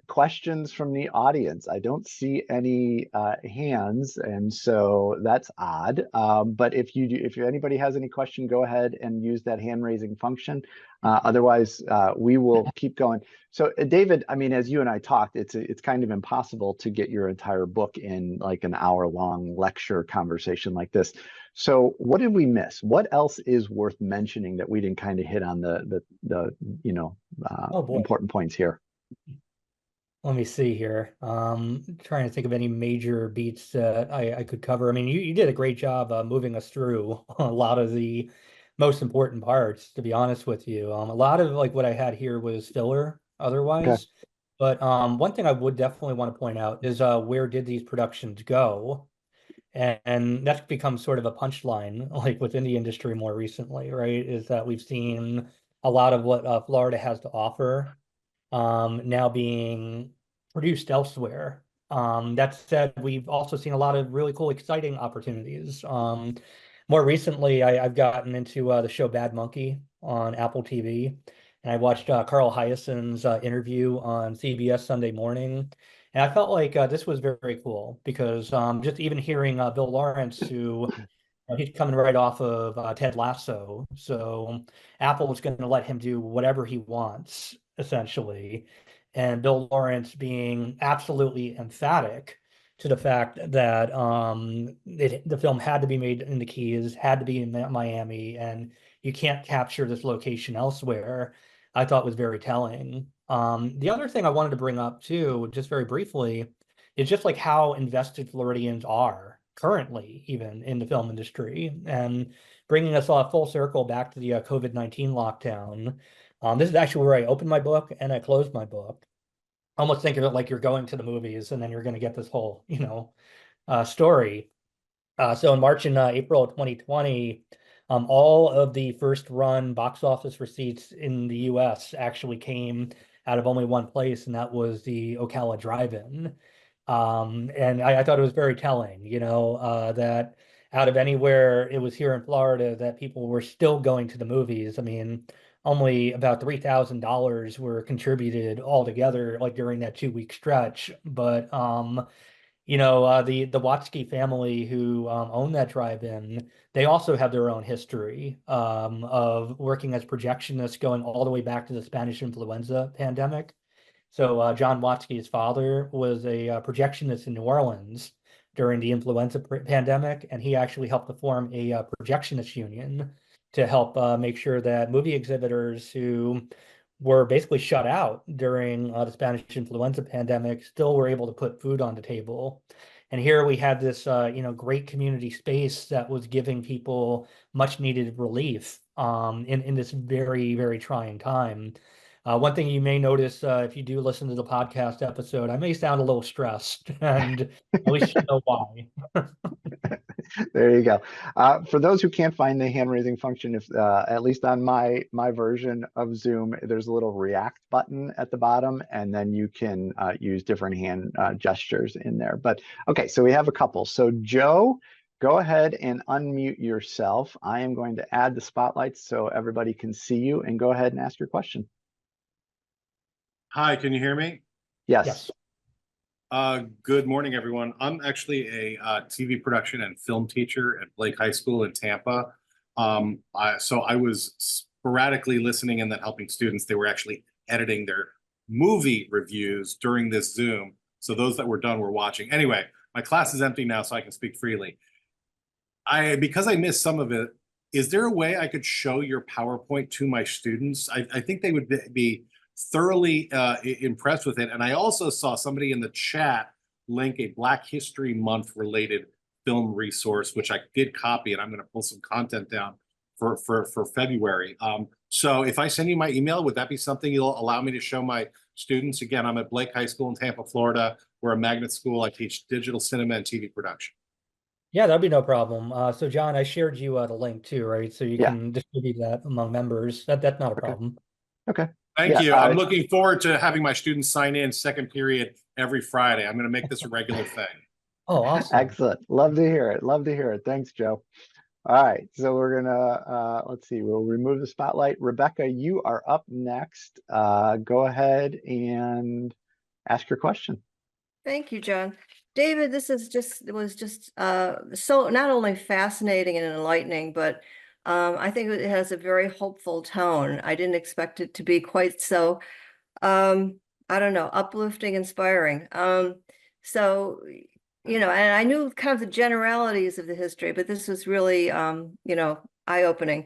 [SPEAKER 1] Questions from the audience. I don't see any hands, and so that's odd. But if anybody has any question, go ahead and use that hand raising function. Otherwise, we will keep going. So, David, I mean, as you and I talked, it's kind of impossible to get your entire book in like an hour-long lecture conversation like this. So, what did we miss? What else is worth mentioning that we didn't kind of hit on the
[SPEAKER 2] Oh boy.
[SPEAKER 1] important points here?
[SPEAKER 2] Let me see here. Trying to think of any major beats that I could cover. I mean, you did a great job moving us through a lot of the most important parts, to be honest with you. A lot of like what I had here was filler
[SPEAKER 1] Okay.
[SPEAKER 2] otherwise. But one thing I would definitely want to point out is where did these productions go? And that's become sort of a punchline, like within the industry more recently, right? Is that we've seen a lot of what Florida has to offer now being produced elsewhere. That said, we've also seen a lot of really cool, exciting opportunities. More recently, I've gotten into the show Bad Monkey on Apple TV. and I watched Carl Hyacint's interview on CBS Sunday Morning, and I felt like this was very, very cool because just even hearing Bill Lawrence, who he's coming right off of Ted Lasso, so Apple was going to let him do whatever he wants, essentially, and Bill Lawrence being absolutely emphatic to the fact that the film had to be made in the Keys, had to be in Miami, and you can't capture this location elsewhere, I thought was very telling. The other thing I wanted to bring up too, just very briefly, is just like how invested Floridians are currently, even in the film industry, and bringing us all full circle back to the COVID-19 lockdown. This is actually where I opened my book and I closed my book. Almost think of it like you're going to the movies and then you're going to get this whole, story. So in March and April of 2020, all of the first run box office receipts in the US actually came out of only one place, and that was the Ocala Drive-In. And I thought it was very telling, that out of anywhere, it was here in Florida that people were still going to the movies. I mean, only about $3,000 were contributed altogether, like during that 2 week stretch. But the Watsky family who own that drive-in, they also have their own history of working as projectionists going all the way back to the Spanish influenza pandemic. So John Watsky's father was a projectionist in New Orleans during the influenza pandemic, and he actually helped to form a projectionist union to help make sure that movie exhibitors who were basically shut out during the Spanish influenza pandemic still were able to put food on the table. And here we had this, great community space that was giving people much needed relief in this very, very trying time. One thing you may notice if you do listen to the podcast episode, I may sound a little stressed, and at least you know why.
[SPEAKER 1] There you go. For those who can't find the hand raising function, if at least on my version of Zoom, there's a little react button at the bottom, and then you can use different hand gestures in there. But okay, so we have a couple. So Joe, go ahead and unmute yourself. I am going to add the spotlights so everybody can see you, and go ahead and ask your question.
[SPEAKER 3] Hi, can you hear me?
[SPEAKER 1] Yes.
[SPEAKER 2] Yes.
[SPEAKER 3] Good morning, everyone. I'm actually a TV production and film teacher at Blake High School in Tampa. So I was sporadically listening and then helping students. They were actually editing their movie reviews during this Zoom. So those that were done were watching. Anyway, my class is empty now, so I can speak freely. Because I missed some of it, is there a way I could show your PowerPoint to my students? I think they would be thoroughly impressed with it. And I also saw somebody in the chat link a Black History Month related film resource, which I did copy, and I'm going to pull some content down for February. So if I send you my email, would that be something you'll allow me to show my students? Again, I'm at Blake High School in Tampa, Florida. We're a magnet school. I teach digital cinema and TV production.
[SPEAKER 2] Yeah, that'd be no problem. So John, I shared you the link too, right? So you can distribute that among members. That's not a problem.
[SPEAKER 1] Okay.
[SPEAKER 3] Thank you. I'm looking forward to having my students sign in second period every Friday. I'm going to make this a regular thing.
[SPEAKER 2] Oh, awesome.
[SPEAKER 1] Excellent. Love to hear it. Love to hear it. Thanks, Joe. All right. So we're going to, let's see, we'll remove the spotlight. Rebecca, you are up next. Go ahead and ask your question.
[SPEAKER 4] Thank you, John. David, this was just so not only fascinating and enlightening, but I think it has a very hopeful tone. I didn't expect it to be quite so, I don't know, uplifting, inspiring. So, and I knew kind of the generalities of the history, but this was really, eye-opening.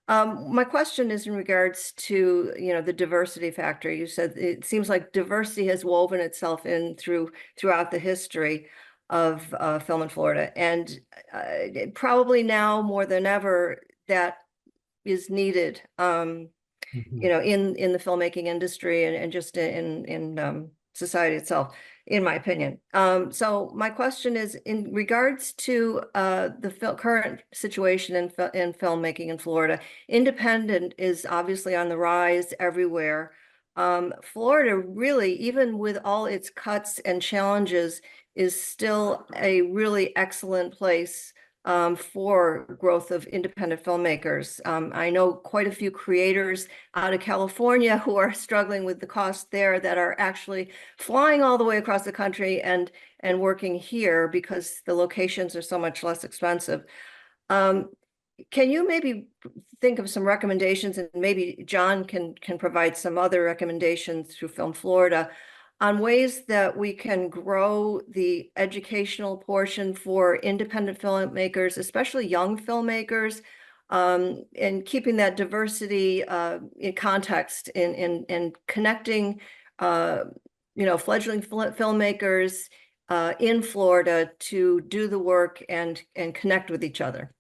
[SPEAKER 4] My question is in regards to, the diversity factor. You said it seems like diversity has woven itself in throughout the history of film in Florida, and probably now more than ever that is needed. In the filmmaking industry and just in society itself, in my opinion. So my question is in regards to the current situation in filmmaking in Florida. Independent is obviously on the rise everywhere. Florida really, even with all its cuts and challenges, is still a really excellent place for growth of independent filmmakers. I know quite a few creators out of California who are struggling with the cost there, that are actually flying all the way across the country and working here because the locations are so much less expensive. Can you maybe think of some recommendations, and maybe John can provide some other recommendations through Film Florida, on ways that we can grow the educational portion for independent filmmakers, especially young filmmakers, and keeping that diversity in context, in connecting, fledgling filmmakers in Florida to do the work and connect with each other?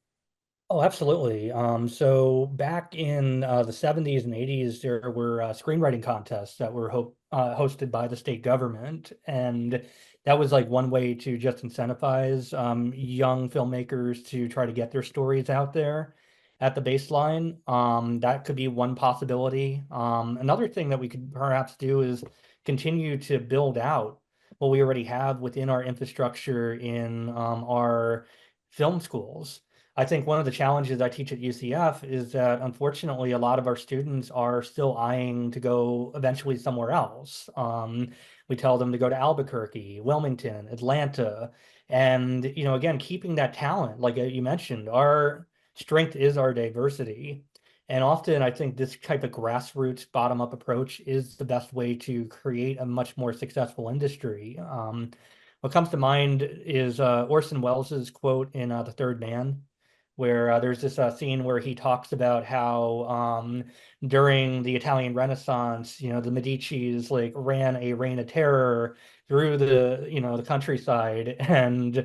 [SPEAKER 2] Oh, absolutely. So back in the 70s and 80s, there were screenwriting contests that were hosted by the state government. And that was like one way to just incentivize young filmmakers to try to get their stories out there at the baseline. That could be one possibility. Another thing that we could perhaps do is continue to build out what we already have within our infrastructure in our film schools. I think one of the challenges I teach at UCF is that unfortunately a lot of our students are still eyeing to go eventually somewhere else. We tell them to go to Albuquerque, Wilmington, Atlanta, and again, keeping that talent, like you mentioned, our strength is our diversity. And often I think this type of grassroots bottom-up approach is the best way to create a much more successful industry. What comes to mind is Orson Welles' quote in The Third Man, where there's this scene where he talks about how during the Italian Renaissance, the Medici's like ran a reign of terror through the countryside, and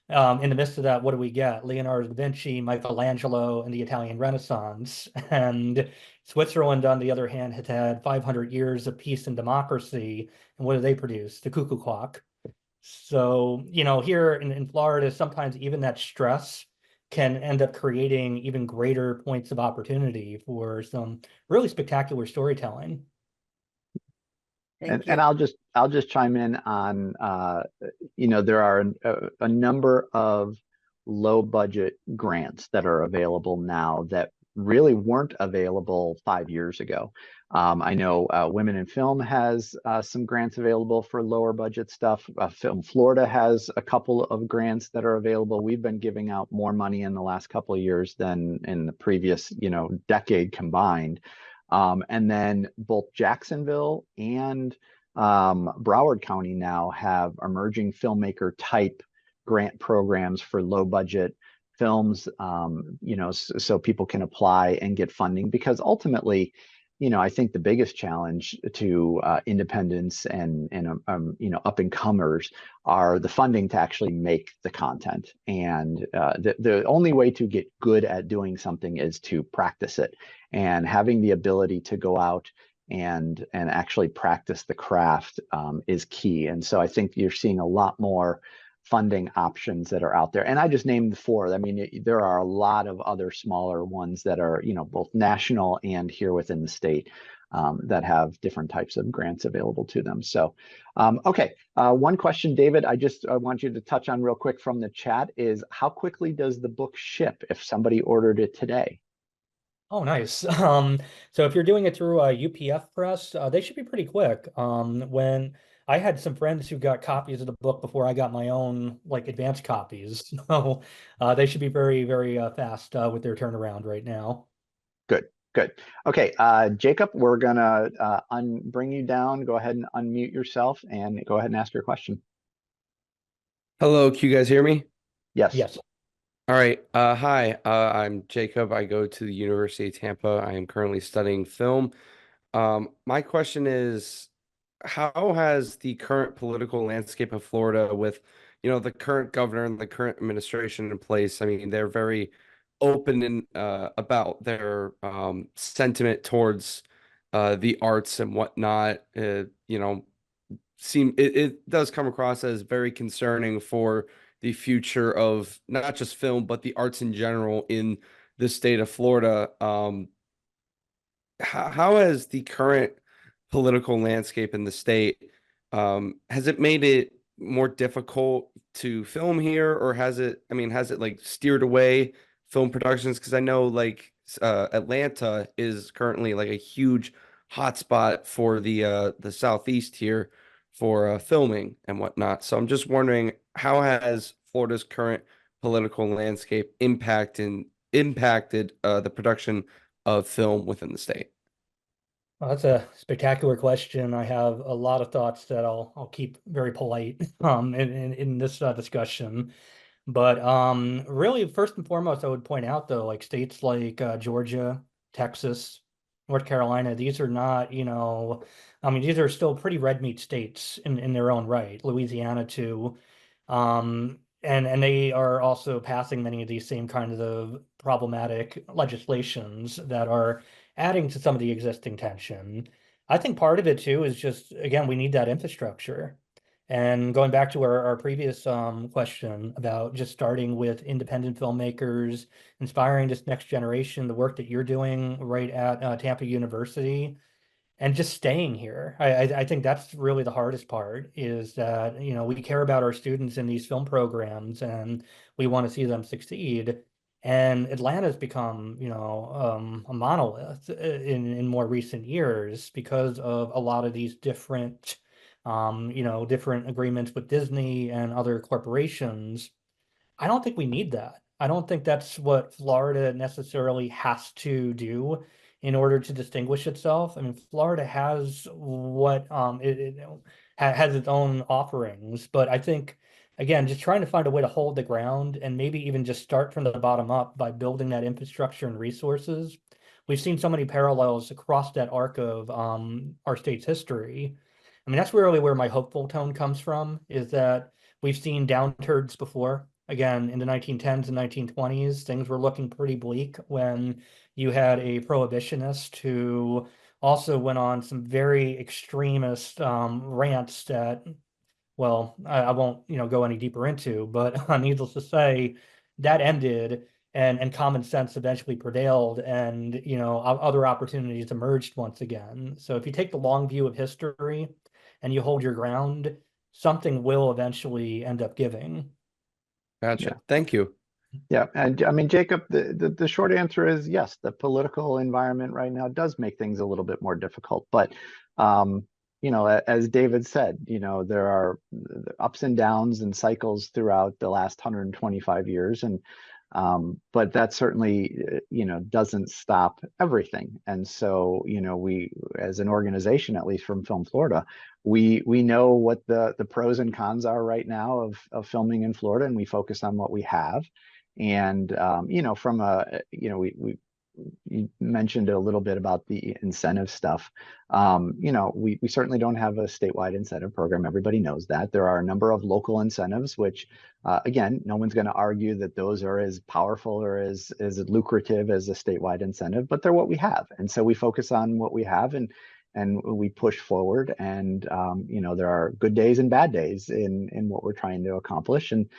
[SPEAKER 2] in the midst of that, what do we get? Leonardo da Vinci, Michelangelo, and the Italian Renaissance. And Switzerland, on the other hand, had had 500 years of peace and democracy, and what do they produce? The cuckoo clock. So, here in Florida, sometimes even that stress can end up creating even greater points of opportunity for some really spectacular storytelling.
[SPEAKER 4] Thank
[SPEAKER 1] And
[SPEAKER 4] you.
[SPEAKER 1] I'll just chime in on there are a number of low budget grants that are available now that really weren't available 5 years ago. I know Women in Film has some grants available for lower budget stuff. Film Florida has a couple of grants that are available. We've been giving out more money in the last couple of years than in the previous decade combined. And then both Jacksonville and Broward County now have emerging filmmaker type grant programs for low budget films, so people can apply and get funding, because ultimately, I think the biggest challenge to independents and up and comers are the funding to actually make the content. And the only way to get good at doing something is to practice it, and having the ability to go out and actually practice the craft is key. And so I think you're seeing a lot more funding options that are out there. And I just named the four. I mean, there are a lot of other smaller ones that are, both national and here within the state that have different types of grants available to them. So, okay. One question, David, I want you to touch on real quick from the chat is, how quickly does the book ship if somebody ordered it today?
[SPEAKER 2] Oh, nice. So if you're doing it through UPF Press, they should be pretty quick. When I had some friends who got copies of the book before I got my own like advanced copies, so they should be very, very fast with their turnaround right now.
[SPEAKER 1] Good, good. Okay, Jacob, we're gonna bring you down. Go ahead and unmute yourself and go ahead and ask your question.
[SPEAKER 5] Hello, can you guys hear me?
[SPEAKER 1] Yes.
[SPEAKER 2] Yes.
[SPEAKER 5] All right. Hi, I'm Jacob. I go to the University of Tampa. I am currently studying film. My question is, how has the current political landscape of Florida with, the current governor and the current administration in place? I mean, they're very open and about their sentiment towards the arts and whatnot. It does come across as very concerning for the future of not just film but the arts in general in the state of Florida. How has the current political landscape in the state has it made it more difficult to film here, or has it, I mean, has it like steered away film productions? Because I know like Atlanta is currently like a huge hotspot for the Southeast here for filming and whatnot. So I'm just wondering, how has Florida's current political landscape impacted the production of film within the state?
[SPEAKER 2] Well, that's a spectacular question. I have a lot of thoughts that I'll keep very polite in this discussion. But really, first and foremost, I would point out though, like states like Georgia, Texas, North Carolina, these are not, I mean, these are still pretty red meat states in their own right. Louisiana too. And they are also passing many of these same kinds of problematic legislations that are adding to some of the existing tension. I think part of it too is just, again, we need that infrastructure. And going back to our previous question about just starting with independent filmmakers, inspiring this next generation, the work that you're doing right at Tampa University, and just staying here. I think that's really the hardest part, is that, we care about our students in these film programs and we want to see them succeed. And Atlanta's become, a monolith in more recent years because of a lot of these different, different agreements with Disney and other corporations. I don't think we need that. I don't think that's what Florida necessarily has to do in order to distinguish itself. I mean, Florida has what has its own offerings, but I think, again, just trying to find a way to hold the ground and maybe even just start from the bottom up by building that infrastructure and resources. We've seen so many parallels across that arc of our state's history. I mean, that's really where my hopeful tone comes from, is that we've seen downturns before. Again, in the 1910s and 1920s, things were looking pretty bleak when you had a prohibitionist who also went on some very extremist rants that, well, I won't, go any deeper into, but needless to say, that ended, and common sense eventually prevailed, and, other opportunities emerged once again. So if you take the long view of history and you hold your ground, something will eventually end up giving.
[SPEAKER 5] Gotcha.
[SPEAKER 1] Yeah.
[SPEAKER 5] Thank you.
[SPEAKER 1] Yeah, and I mean, Jacob, the short answer is yes, the political environment right now does make things a little bit more difficult. But as David said, there are ups and downs and cycles throughout the last 125 years, and but that certainly doesn't stop everything. And so we, as an organization, at least from Film Florida, we know what the pros and cons are right now of filming in Florida, and we focus on what we have. And from we you mentioned a little bit about the incentive stuff. We certainly don't have a statewide incentive program. Everybody knows that. There are a number of local incentives, which again, no one's going to argue that those are as powerful or as lucrative as a statewide incentive, but they're what we have. And so we focus on what we have, and we push forward. And there are good days and bad days in what we're trying to accomplish. And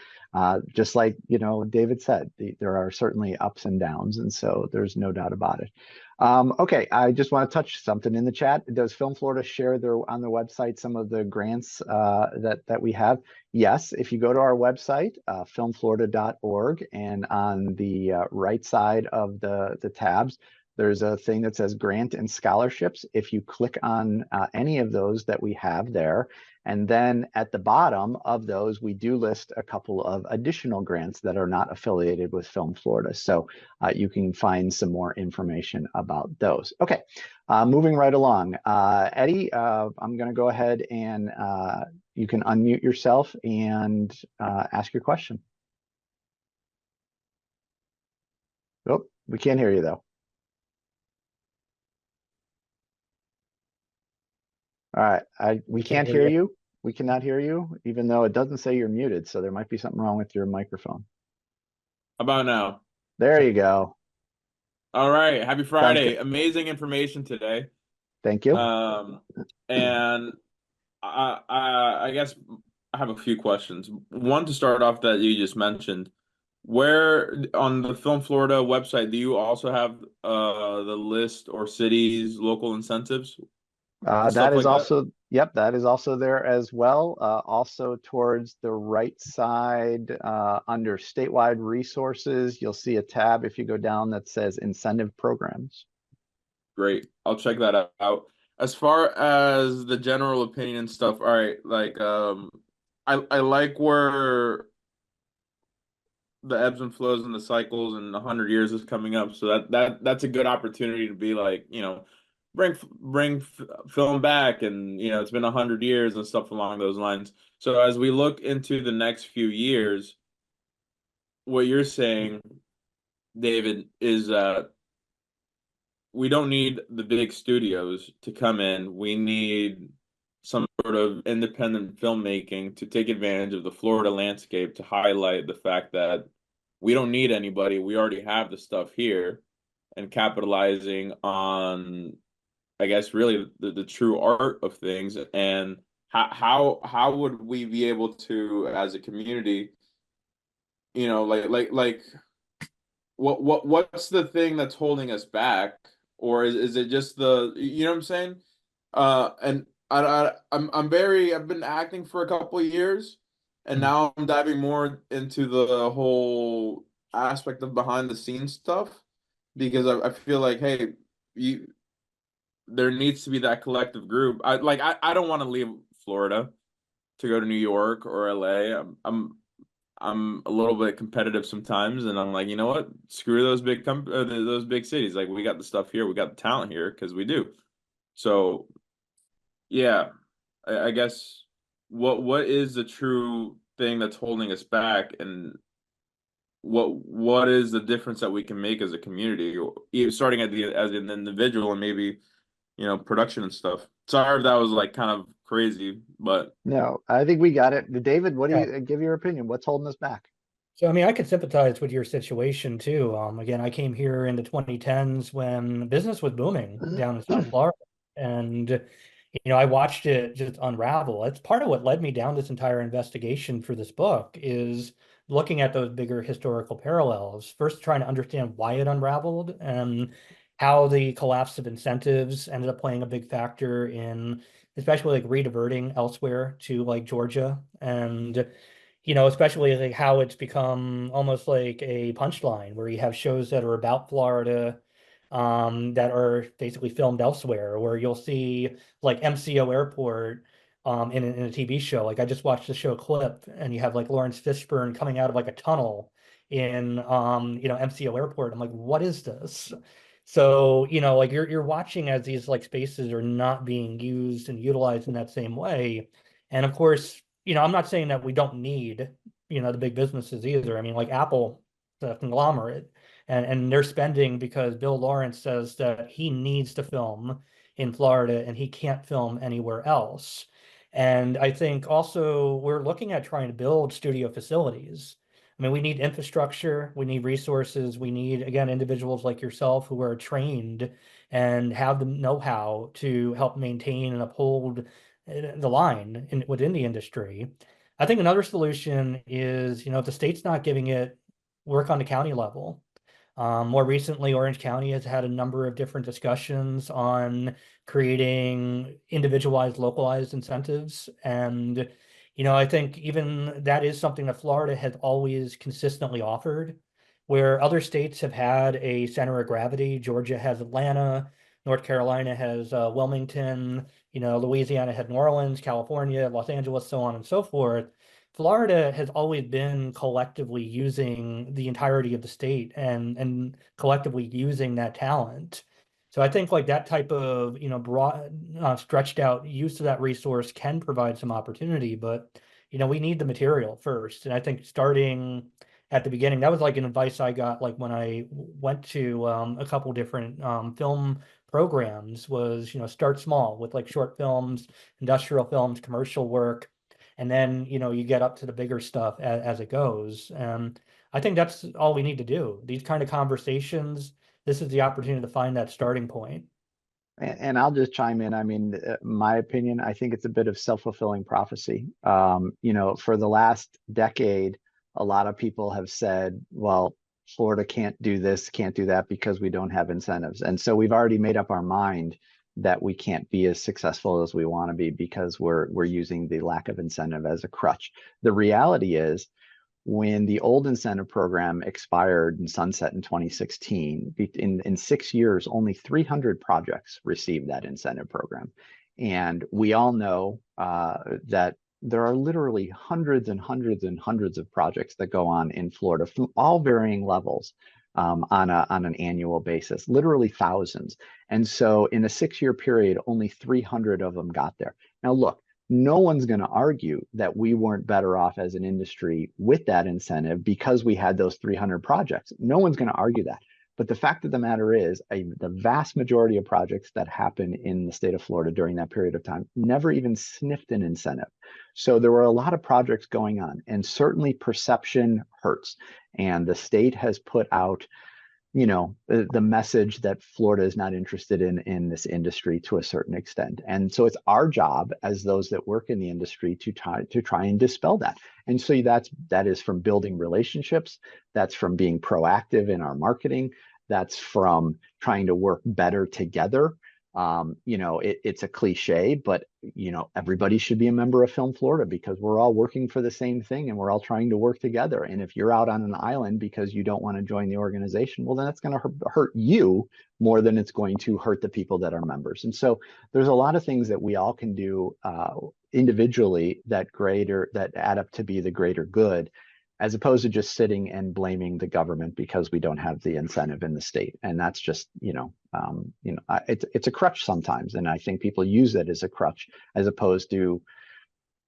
[SPEAKER 1] just like David said, there are certainly ups and downs, and so there's no doubt about it. Okay, I just want to touch something in the chat. Does Film Florida share on their website some of the grants that we have? Yes, if you go to our website, filmflorida.org, and on the right side of the tabs, there's a thing that says grant and scholarships. If you click on any of those that we have there, and then at the bottom of those, we do list a couple of additional grants that are not affiliated with Film Florida. So you can find some more information about those. Okay, moving right along. Eddie, I'm going to go ahead and you can unmute yourself and ask your question. Oh, we can't hear you though. All right, we can't hear you. We cannot hear you, even though it doesn't say you're muted. So there might be something wrong with your microphone.
[SPEAKER 6] How about now?
[SPEAKER 1] There you go.
[SPEAKER 6] All right. Happy Friday. Amazing information today.
[SPEAKER 1] Thank you.
[SPEAKER 6] And I guess I have a few questions. One to start off that you just mentioned. Where on the Film Florida website do you also have the list or cities, local incentives?
[SPEAKER 1] That is also Yep, that is also there as well. Also towards the right side, under statewide resources, you'll see a tab if you go down that says incentive programs.
[SPEAKER 6] Great. I'll check that out. As far as the general opinion stuff, all right, like I like where the ebbs and flows and the cycles and 100 years is coming up. So that's a good opportunity to be like, bring film back, and it's been 100 years and stuff along those lines. So as we look into the next few years, what you're saying, David, is that we don't need the big studios to come in. We need some sort of independent filmmaking to take advantage of the Florida landscape, to highlight the fact that we don't need anybody. We already have the stuff here, and capitalizing on, I guess, really the true art of things. And how would we be able to, as a community, like what's the thing that's holding us back? Or is it just you know what I'm saying? And I've been acting for a couple of years, and now I'm diving more into the whole aspect of behind the scenes stuff, because I feel like, hey, there needs to be that collective group. I don't want to leave Florida to go to New York or LA. I'm a little bit competitive sometimes, and I'm like, you know what? Screw those those big cities. Like, we got the stuff here, we got the talent here, because we do. So, yeah, I guess what is the true thing that's holding us back, and what is the difference that we can make as a community, or even starting as an individual, and maybe production and stuff. Sorry if that was like kind of crazy, but
[SPEAKER 1] No, I think we got it. David, what do
[SPEAKER 2] Yeah.
[SPEAKER 1] you give your opinion? What's holding us back?
[SPEAKER 2] So, I mean, I can sympathize with your situation too. Again, I came here in the 2010s when business was booming down in South Florida. And, I watched it just unravel. It's part of what led me down this entire investigation for this book, is looking at those bigger historical parallels. First, trying to understand why it unraveled and how the collapse of incentives ended up playing a big factor in, especially like rediverting elsewhere to like Georgia, and especially like how it's become almost like a punchline, where you have shows that are about Florida, that are basically filmed elsewhere, where you'll see like MCO Airport in a TV show. Like, I just watched the show Clip, and you have like Lawrence Fishburne coming out of like a tunnel in MCO Airport. I'm like, what is this? So, like you're watching as these like spaces are not being used and utilized in that same way. And of course, I'm not saying that we don't need, the big businesses either. I mean, like Apple, the conglomerate, and they're spending because Bill Lawrence says that he needs to film in Florida and he can't film anywhere else. And I think also we're looking at trying to build studio facilities. I mean, we need infrastructure, we need resources, we need, again, individuals like yourself who are trained and have the know-how to help maintain and uphold the line within the industry. I think another solution is, if the state's not giving it, work on the county level. More recently, Orange County has had a number of different discussions on creating individualized, localized incentives. And, I think even that is something that Florida has always consistently offered, where other states have had a center of gravity. Georgia has Atlanta, North Carolina has Wilmington, Louisiana had New Orleans, California, Los Angeles, so on and so forth. Florida has always been collectively using the entirety of the state and collectively using that talent. So I think like that type of, broad, stretched out use of that resource can provide some opportunity, but, we need the material first. And I think starting at the beginning, that was like an advice I got, like when I went to a couple different film programs, was, start small with like short films, industrial films, commercial work, and then you get up to the bigger stuff as it goes. And I think that's all we need to do. These kind of conversations, this is the opportunity to find that starting point.
[SPEAKER 1] And I'll just chime in. I mean, my opinion, I think it's a bit of self-fulfilling prophecy. For the last decade, a lot of people have said, well, Florida can't do this, can't do that because we don't have incentives. And so we've already made up our mind that we can't be as successful as we want to be because we're using the lack of incentive as a crutch. The reality is, when the old incentive program expired and sunset in 2016, in 6 years, only 300 projects received that incentive program. And we all know that there are literally hundreds and hundreds and hundreds of projects that go on in Florida from all varying levels on an annual basis, literally thousands. And so in a 6-year period, only 300 of them got there. Now, look, no one's going to argue that we weren't better off as an industry with that incentive because we had those 300 projects. No one's going to argue that. But the fact of the matter is, the vast majority of projects that happen in the state of Florida during that period of time never even sniffed an incentive. So there were a lot of projects going on, and certainly perception hurts. And the state has put out, you know, the message that Florida is not interested in this industry to a certain extent. And so it's our job as those that work in the industry to try and dispel that. And so that is from building relationships, that's from being proactive in our marketing, that's from trying to work better together. You know, it's a cliche, but you know, everybody should be a member of Film Florida because we're all working for the same thing and we're all trying to work together. And if you're out on an island because you don't want to join the organization, well, then that's going to hurt you more than it's going to hurt the people that are members. And so there's a lot of things that we all can do individually that add up to be the greater good, as opposed to just sitting and blaming the government because we don't have the incentive in the state. And that's just, it's a crutch sometimes. And I think people use it as a crutch as opposed to,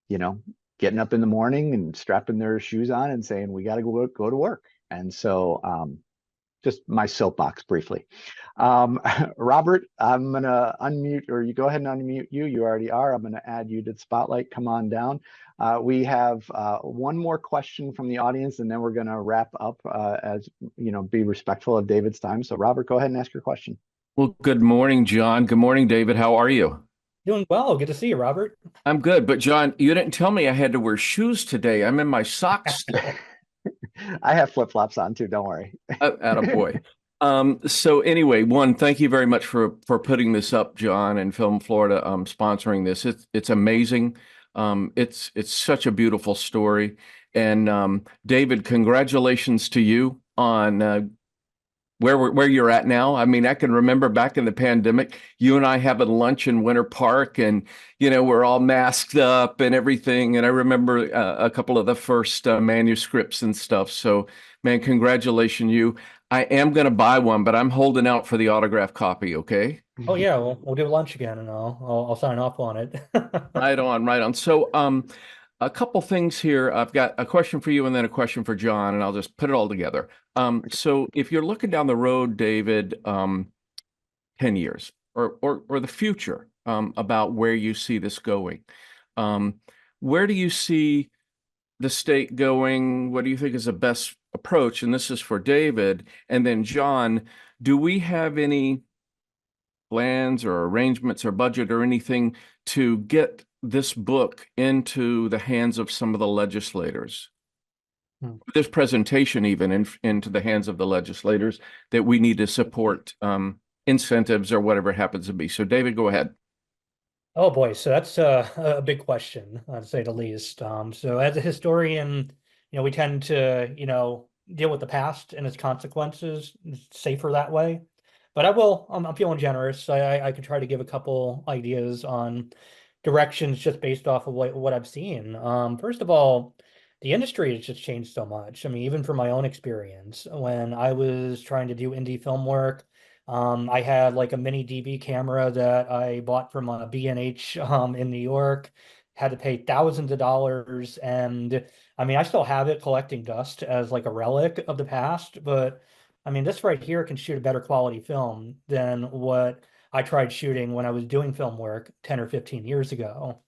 [SPEAKER 1] you know, getting up in the morning and strapping their shoes on and saying, we got to go to work. And so just my soapbox briefly. Robert, I'm going to unmute, or you go ahead and unmute you. You already are. I'm going to add you to the spotlight. Come on down. We have one more question from the audience, and then we're going to wrap up as, you know, be respectful of David's time. So Robert, go ahead and ask your question.
[SPEAKER 7] Well, good morning, John. Good morning, David. How are you?
[SPEAKER 2] Doing well. Good to see you, Robert.
[SPEAKER 7] I'm good. But John, you didn't tell me I had to wear shoes today. I'm in my socks still.
[SPEAKER 1] I have flip-flops on too, don't worry.
[SPEAKER 7] Attaboy. So anyway, thank you very much for putting this up, John, and Film Florida sponsoring this. It's amazing. It's such a beautiful story. And David, congratulations to you on where you're at now. I mean, I can remember back in the pandemic, you and I having lunch in Winter Park, and you know, we're all masked up and everything. And I remember a couple of the first manuscripts and stuff. So, man, congratulations, you. I am going to buy one, but I'm holding out for the autograph copy. Okay.
[SPEAKER 2] Oh yeah, we'll do lunch again, and I'll sign off on it.
[SPEAKER 7] Right on. So, a couple things here. I've got a question for you and then a question for John, and I'll just put it all together. So if you're looking down the road, David, 10 years or the future, about where you see this going, where do you see the state going? What do you think is the best approach? And this is for David. And then John, do we have any plans or arrangements or budget or anything to get this book into the hands of some of the legislators? This presentation even into the hands of the legislators that we need to support incentives or whatever it happens to be. So David, go ahead.
[SPEAKER 2] Oh boy, so that's a big question, to say the least. So as a historian, you know, we tend to, you know, deal with the past and its consequences. It's safer that way. But I'm feeling generous. I could try to give a couple ideas on directions just based off of what I've seen. First of all, the industry has just changed so much. I mean, even from my own experience, when I was trying to do indie film work, I had like a mini DV camera that I bought from a B&H in New York, had to pay thousands of dollars. And I mean, I still have it collecting dust as like a relic of the past, but I mean, this right here can shoot a better quality film than what I tried shooting when I was doing film work 10 or 15 years ago.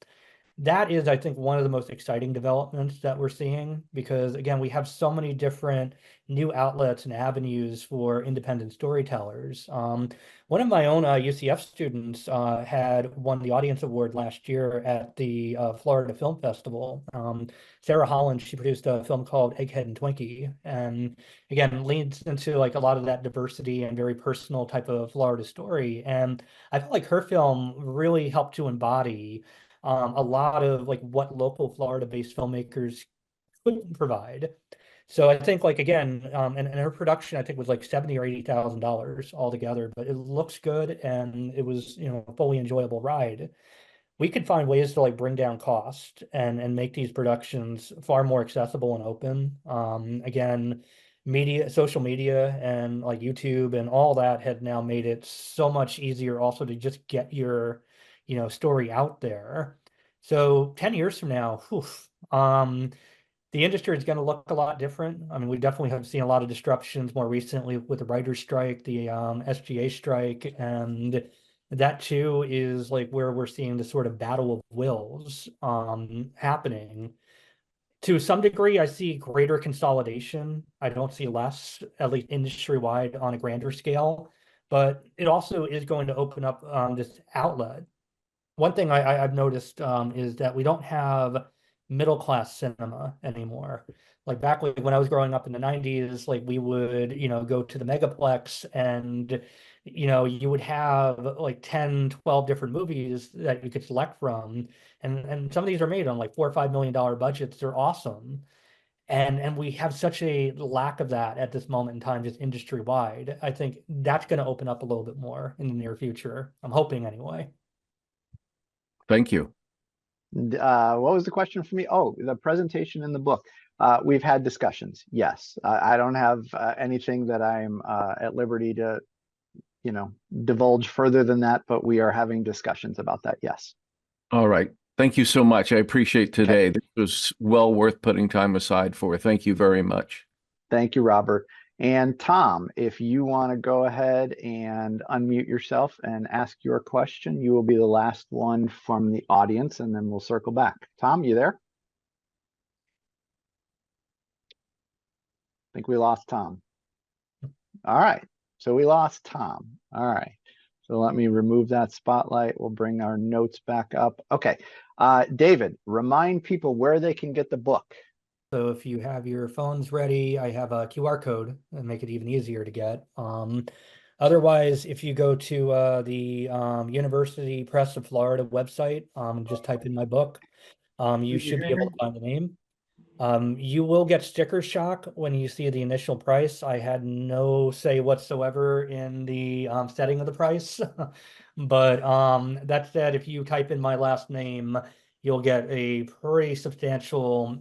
[SPEAKER 2] that is, I think, one of the most exciting developments that we're seeing, because again, we have so many different new outlets and avenues for independent storytellers. One of my own UCF students had won the audience award last year at the Florida Film Festival. Sarah Holland, she produced a film called Egghead and Twinkie, and again, leads into like a lot of that diversity and very personal type of Florida story. And I felt like her film really helped to embody a lot of like what local Florida-based filmmakers couldn't provide. So I think like again, and her production I think was like 70 or $80,000 altogether, but it looks good and it was, you know, a fully enjoyable ride. We could find ways to like bring down cost and make these productions far more accessible and open. Again, social media and like YouTube and all that had now made it so much easier also to just get your, you know, story out there. So 10 years from now, whew, the industry is going to look a lot different. I mean, we definitely have seen a lot of disruptions more recently with the writer's strike, the SGA strike, and that too is like where we're seeing the sort of battle of wills happening. To some degree, I see greater consolidation. I don't see less, at least industry-wide on a grander scale, but it also is going to open up this outlet. One thing I've noticed is that we don't have middle class cinema anymore. Like back when I was growing up in the 90s, like we would, you know, go to the Megaplex and, you know, you would have like 10, 12 different movies that you could select from. And some of these are made on like $4 or $5 million budgets. They're awesome. And we have such a lack of that at this moment in time, just industry wide. I think that's going to open up a little bit more in the near future. I'm hoping anyway.
[SPEAKER 7] Thank you.
[SPEAKER 1] What was the question for me? Oh, the presentation in the book. We've had discussions. Yes, I don't have anything that I'm at liberty to, you know, divulge further than that, but we are having discussions about that. Yes.
[SPEAKER 7] All right. Thank you so much. I appreciate today. This was well worth putting time aside for. Thank you very much.
[SPEAKER 1] Thank you, Robert. And Tom, if you want to go ahead and unmute yourself and ask your question, you will be the last one from the audience, and then we'll circle back. Tom, you there? I think we lost Tom. All right, so we lost Tom. All right, so let me remove that spotlight. We'll bring our notes back up. Okay, David, remind people where they can get the book.
[SPEAKER 2] So if you have your phones ready, I have a QR code and make it even easier to get. Otherwise, if you go to the University Press of Florida website, just type in my book, you should be able to find the name. You will get sticker shock when you see the initial price. I had no say whatsoever in the setting of the price. But that said, if you type in my last name, you'll get a pretty substantial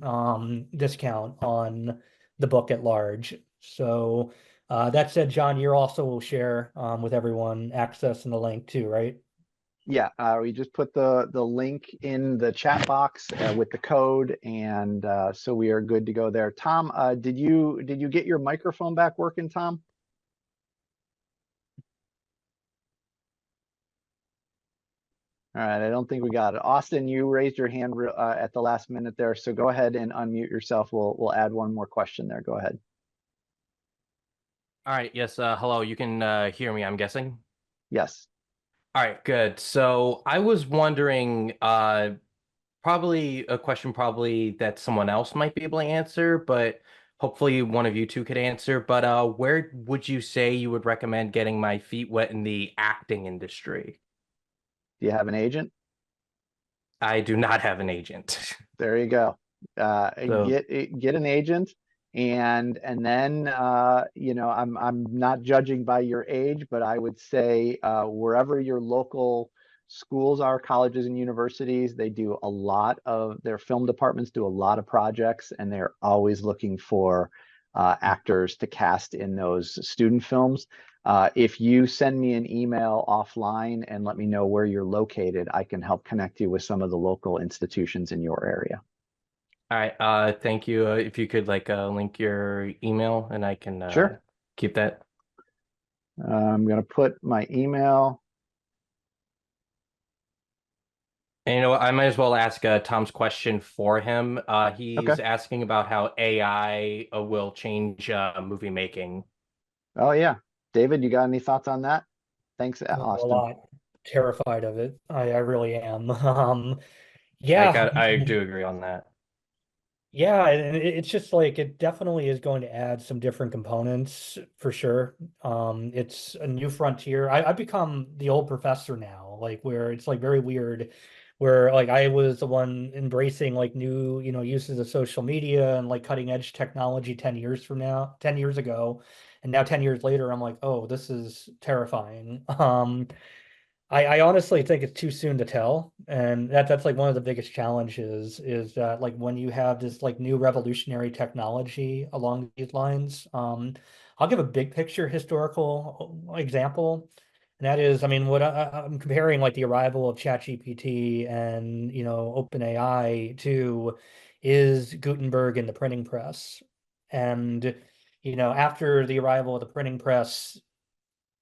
[SPEAKER 2] discount on the book at large. So that said, John, you also will share with everyone access and the link too, right?
[SPEAKER 1] Yeah, we just put the link in the chat box with the code, and so we are good to go there. Tom, did you get your microphone back working, Tom? All right, I don't think we got it. Austin, you raised your hand at the last minute there, so go ahead and unmute yourself. We'll add one more question there. Go ahead.
[SPEAKER 8] All right. Yes. Hello. You can hear me, I'm guessing.
[SPEAKER 1] Yes.
[SPEAKER 8] All right. Good. So I was wondering, probably a question that someone else might be able to answer, but hopefully one of you two could answer. But where would you say you would recommend getting my feet wet in the acting industry?
[SPEAKER 1] Do you have an agent?
[SPEAKER 8] I do not have an agent.
[SPEAKER 1] There you go.
[SPEAKER 8] So-
[SPEAKER 1] Get an agent, and then you know, I'm not judging by your age, but I would say wherever your local schools are, colleges and universities, they do a lot of, their film departments do a lot of projects, and they're always looking for actors to cast in those student films. If you send me an email offline and let me know where you're located, I can help connect you with some of the local institutions in your area.
[SPEAKER 8] All right. Thank you. If you could like link your email and I can
[SPEAKER 1] Sure.
[SPEAKER 8] keep that.
[SPEAKER 1] I'm going to put my email
[SPEAKER 8] And you know what, I might as well ask Tom's question for him.
[SPEAKER 1] Okay.
[SPEAKER 8] He's asking about how AI will change movie making.
[SPEAKER 1] Oh yeah. David, you got any thoughts on that? Thanks,
[SPEAKER 2] A
[SPEAKER 1] Austin.
[SPEAKER 2] lot. Terrified of it. I really am.
[SPEAKER 8] I
[SPEAKER 2] Yeah,
[SPEAKER 8] got, I do agree on that.
[SPEAKER 2] yeah, and it's just like it definitely is going to add some different components for sure. It's a new frontier. I've become the old professor now, like where it's like very weird, where like I was the one embracing like new, uses of social media and like cutting edge technology 10 years from now, 10 years ago. And now 10 years later, I'm like, oh, this is terrifying. I honestly think it's too soon to tell, and that's like one of the biggest challenges is that like when you have this like new revolutionary technology along these lines. I'll give a big picture historical example, and that is, I mean, what I'm comparing like the arrival of ChatGPT and OpenAI to is Gutenberg and the printing press, and after the arrival of the printing press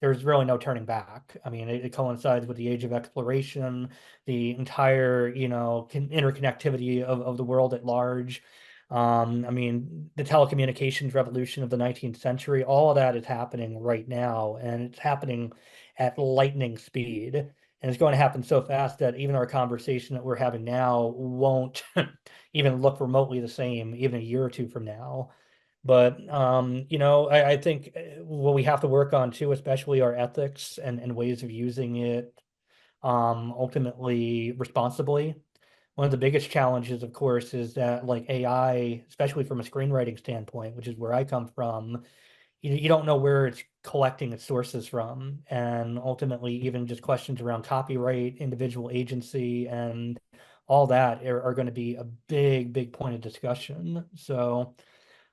[SPEAKER 2] there's really no turning back. I mean, it coincides with the age of exploration, the entire, interconnectivity of the world at large. I mean, the telecommunications revolution of the 19th century, all of that is happening right now, and it's happening at lightning speed. And it's going to happen so fast that even our conversation that we're having now won't even look remotely the same even a year or two from now. But I think what we have to work on too, especially our ethics and ways of using it ultimately responsibly. One of the biggest challenges, of course, is that like AI, especially from a screenwriting standpoint, which is where I come from, you don't know where it's collecting its sources from. And ultimately, even just questions around copyright, individual agency, and all that are going to be a big, big point of discussion. So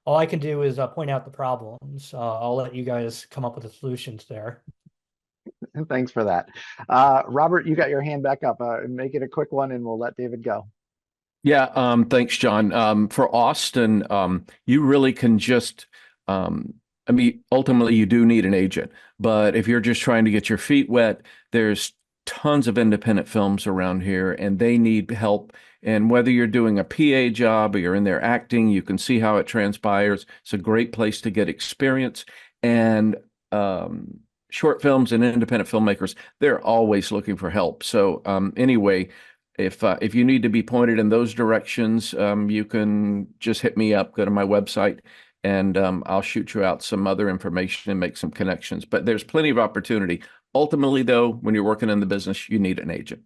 [SPEAKER 2] all I can do is point out the problems. I'll let you guys come up with the solutions there.
[SPEAKER 1] Thanks for that. Robert, you got your hand back up. Make it a quick one and we'll let David go.
[SPEAKER 7] Yeah, thanks, John. For Austin, you really can just, I mean, ultimately you do need an agent, but if you're just trying to get your feet wet, there's tons of independent films around here and they need help. And whether you're doing a PA job or you're in there acting, you can see how it transpires. It's a great place to get experience. And short films and independent filmmakers, they're always looking for help. So anyway, if you need to be pointed in those directions, you can just hit me up, go to my website, and I'll shoot you out some other information and make some connections. But there's plenty of opportunity. Ultimately, though, when you're working in the business, you need an agent.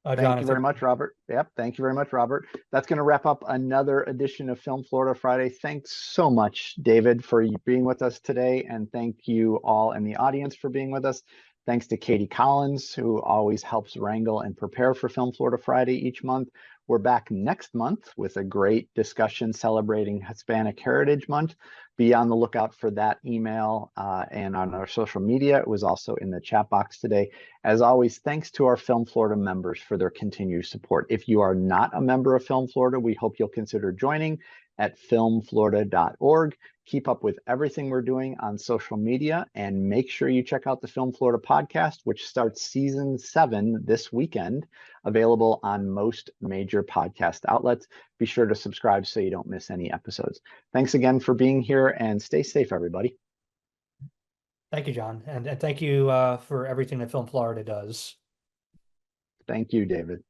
[SPEAKER 1] Thank you very much, Robert. Yep, thank you very much, Robert. That's going to wrap up another edition of Film Florida Friday. Thanks so much, David, for being with us today, and thank you all in the audience for being with us. Thanks to Katie Collins, who always helps wrangle and prepare for Film Florida Friday each month. We're back next month with a great discussion celebrating Hispanic Heritage Month. Be on the lookout for that email and on our social media. It was also in the chat box today. As always, thanks to our Film Florida members for their continued support. If you are not a member of Film Florida, we hope you'll consider joining at filmflorida.org. Keep up with everything we're doing on social media and make sure you check out the Film Florida podcast, which starts season 7 this weekend, available on most major podcast outlets. Be sure to subscribe so you don't miss any episodes. Thanks again for being here and stay safe, everybody.
[SPEAKER 2] Thank you, John. And thank you for everything that Film Florida does.
[SPEAKER 1] Thank you, David.